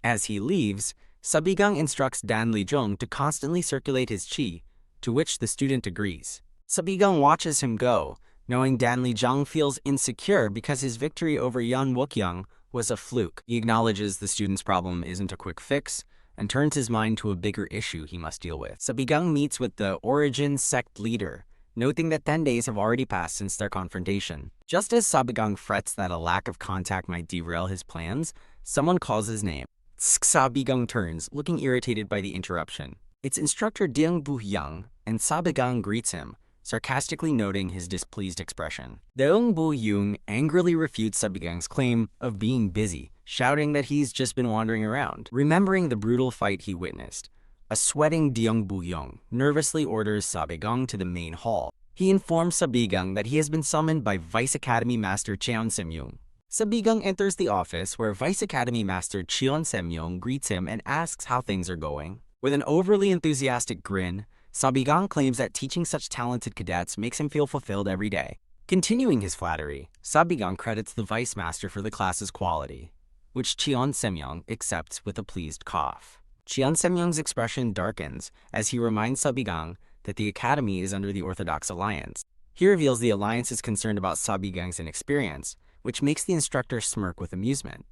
As he leaves, Sabigung instructs Danli Jung to constantly circulate his qi, to which the student agrees. Sabigung watches him go, knowing Danli Jung feels insecure because his victory over Yeon Wookyoung was a fluke. He acknowledges the student's problem isn't a quick fix, and turns his mind to a bigger issue he must deal with. Sabigung meets with the Origin sect leader, noting that 10 days have already passed since their confrontation. Just as Sabigung frets that a lack of contact might derail his plans, someone calls his name. Sabigung turns, looking irritated by the interruption. It's instructor Deung Bu-young, and Sabigung greets him, sarcastically noting his displeased expression. Deung Bu-young angrily refutes Sabigung's claim of being busy, shouting that he's just been wandering around. Remembering the brutal fight he witnessed, a sweating Deung Bu-young nervously orders Sabigung to the main hall. He informs Sabigung that he has been summoned by Vice Academy Master Cheon Semyoung. Sabigung enters the office where Vice Academy Master Cheon Semyoung greets him and asks how things are going. With an overly enthusiastic grin, Sabigung claims that teaching such talented cadets makes him feel fulfilled every day. Continuing his flattery, Sabigung credits the Vice Master for the class's quality, which Cheon Semyoung accepts with a pleased cough. Cheon Semyoung's expression darkens as he reminds Sabigung that the academy is under the Orthodox Alliance. He reveals the alliance is concerned about Sabigung's inexperience, which makes the instructor smirk with amusement.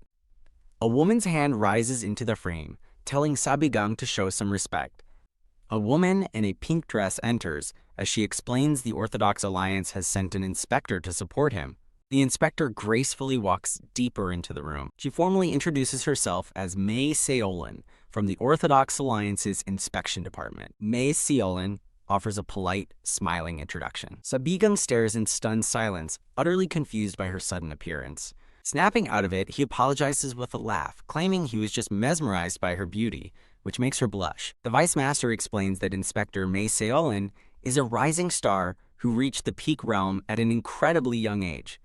A woman's hand rises into the frame, telling Sabigung to show some respect. A woman in a pink dress enters as she explains the Orthodox Alliance has sent an inspector to support him. The inspector gracefully walks deeper into the room. She formally introduces herself as Mei Seolin from the Orthodox Alliance's inspection department. Mei Seolin offers a polite, smiling introduction. Sabigung stares in stunned silence, utterly confused by her sudden appearance. Snapping out of it, he apologizes with a laugh, claiming he was just mesmerized by her beauty, which makes her blush. The Vice Master explains that Inspector Mei Seolin is a rising star who reached the peak realm at an incredibly young age.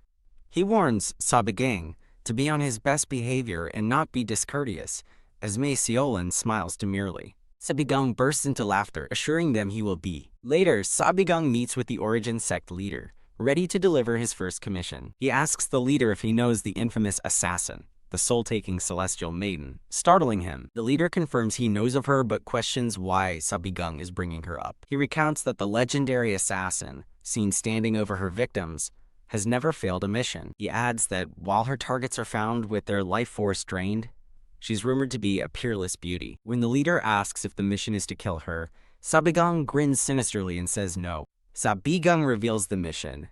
He warns Sabigung to be on his best behavior and not be discourteous, as Mei Seolin smiles demurely. Sabigung bursts into laughter, assuring them he will be. Later, Sabigung meets with the Origin sect leader, ready to deliver his first commission. He asks the leader if he knows the infamous assassin, the soul-taking celestial maiden, startling him. The leader confirms he knows of her but questions why Sabigung is bringing her up. He recounts that the legendary assassin, seen standing over her victims, has never failed a mission. He adds that while her targets are found with their life force drained, she's rumored to be a peerless beauty. When the leader asks if the mission is to kill her, Sabigung grins sinisterly and says no. Sabigung reveals the mission: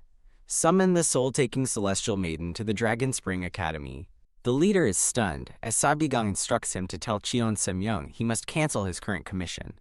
summon the soul-taking celestial maiden to the Dragon Spring Academy. The leader is stunned as Sabigung instructs him to tell Cheon Semyoung he must cancel his current commission.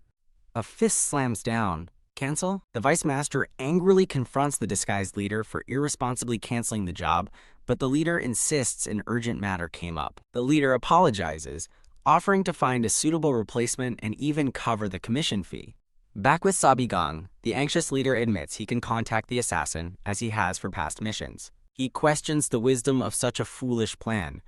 A fist slams down. Cancel? The Vice Master angrily confronts the disguised leader for irresponsibly canceling the job, but the leader insists an urgent matter came up. The leader apologizes, offering to find a suitable replacement and even cover the commission fee. Back with Sabigang, the anxious leader admits he can contact the assassin, as he has for past missions. He questions the wisdom of such a foolish plan,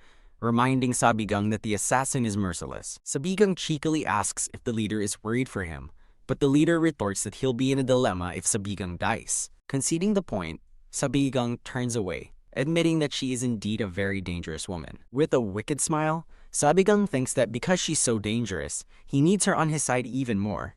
reminding Sabigang that the assassin is merciless. Sabigang cheekily asks if the leader is worried for him, but the leader retorts that he'll be in a dilemma if Sabigang dies. Conceding the point, Sabigang turns away, admitting that she is indeed a very dangerous woman. With a wicked smile, Sabigang thinks that because she's so dangerous, he needs her on his side even more.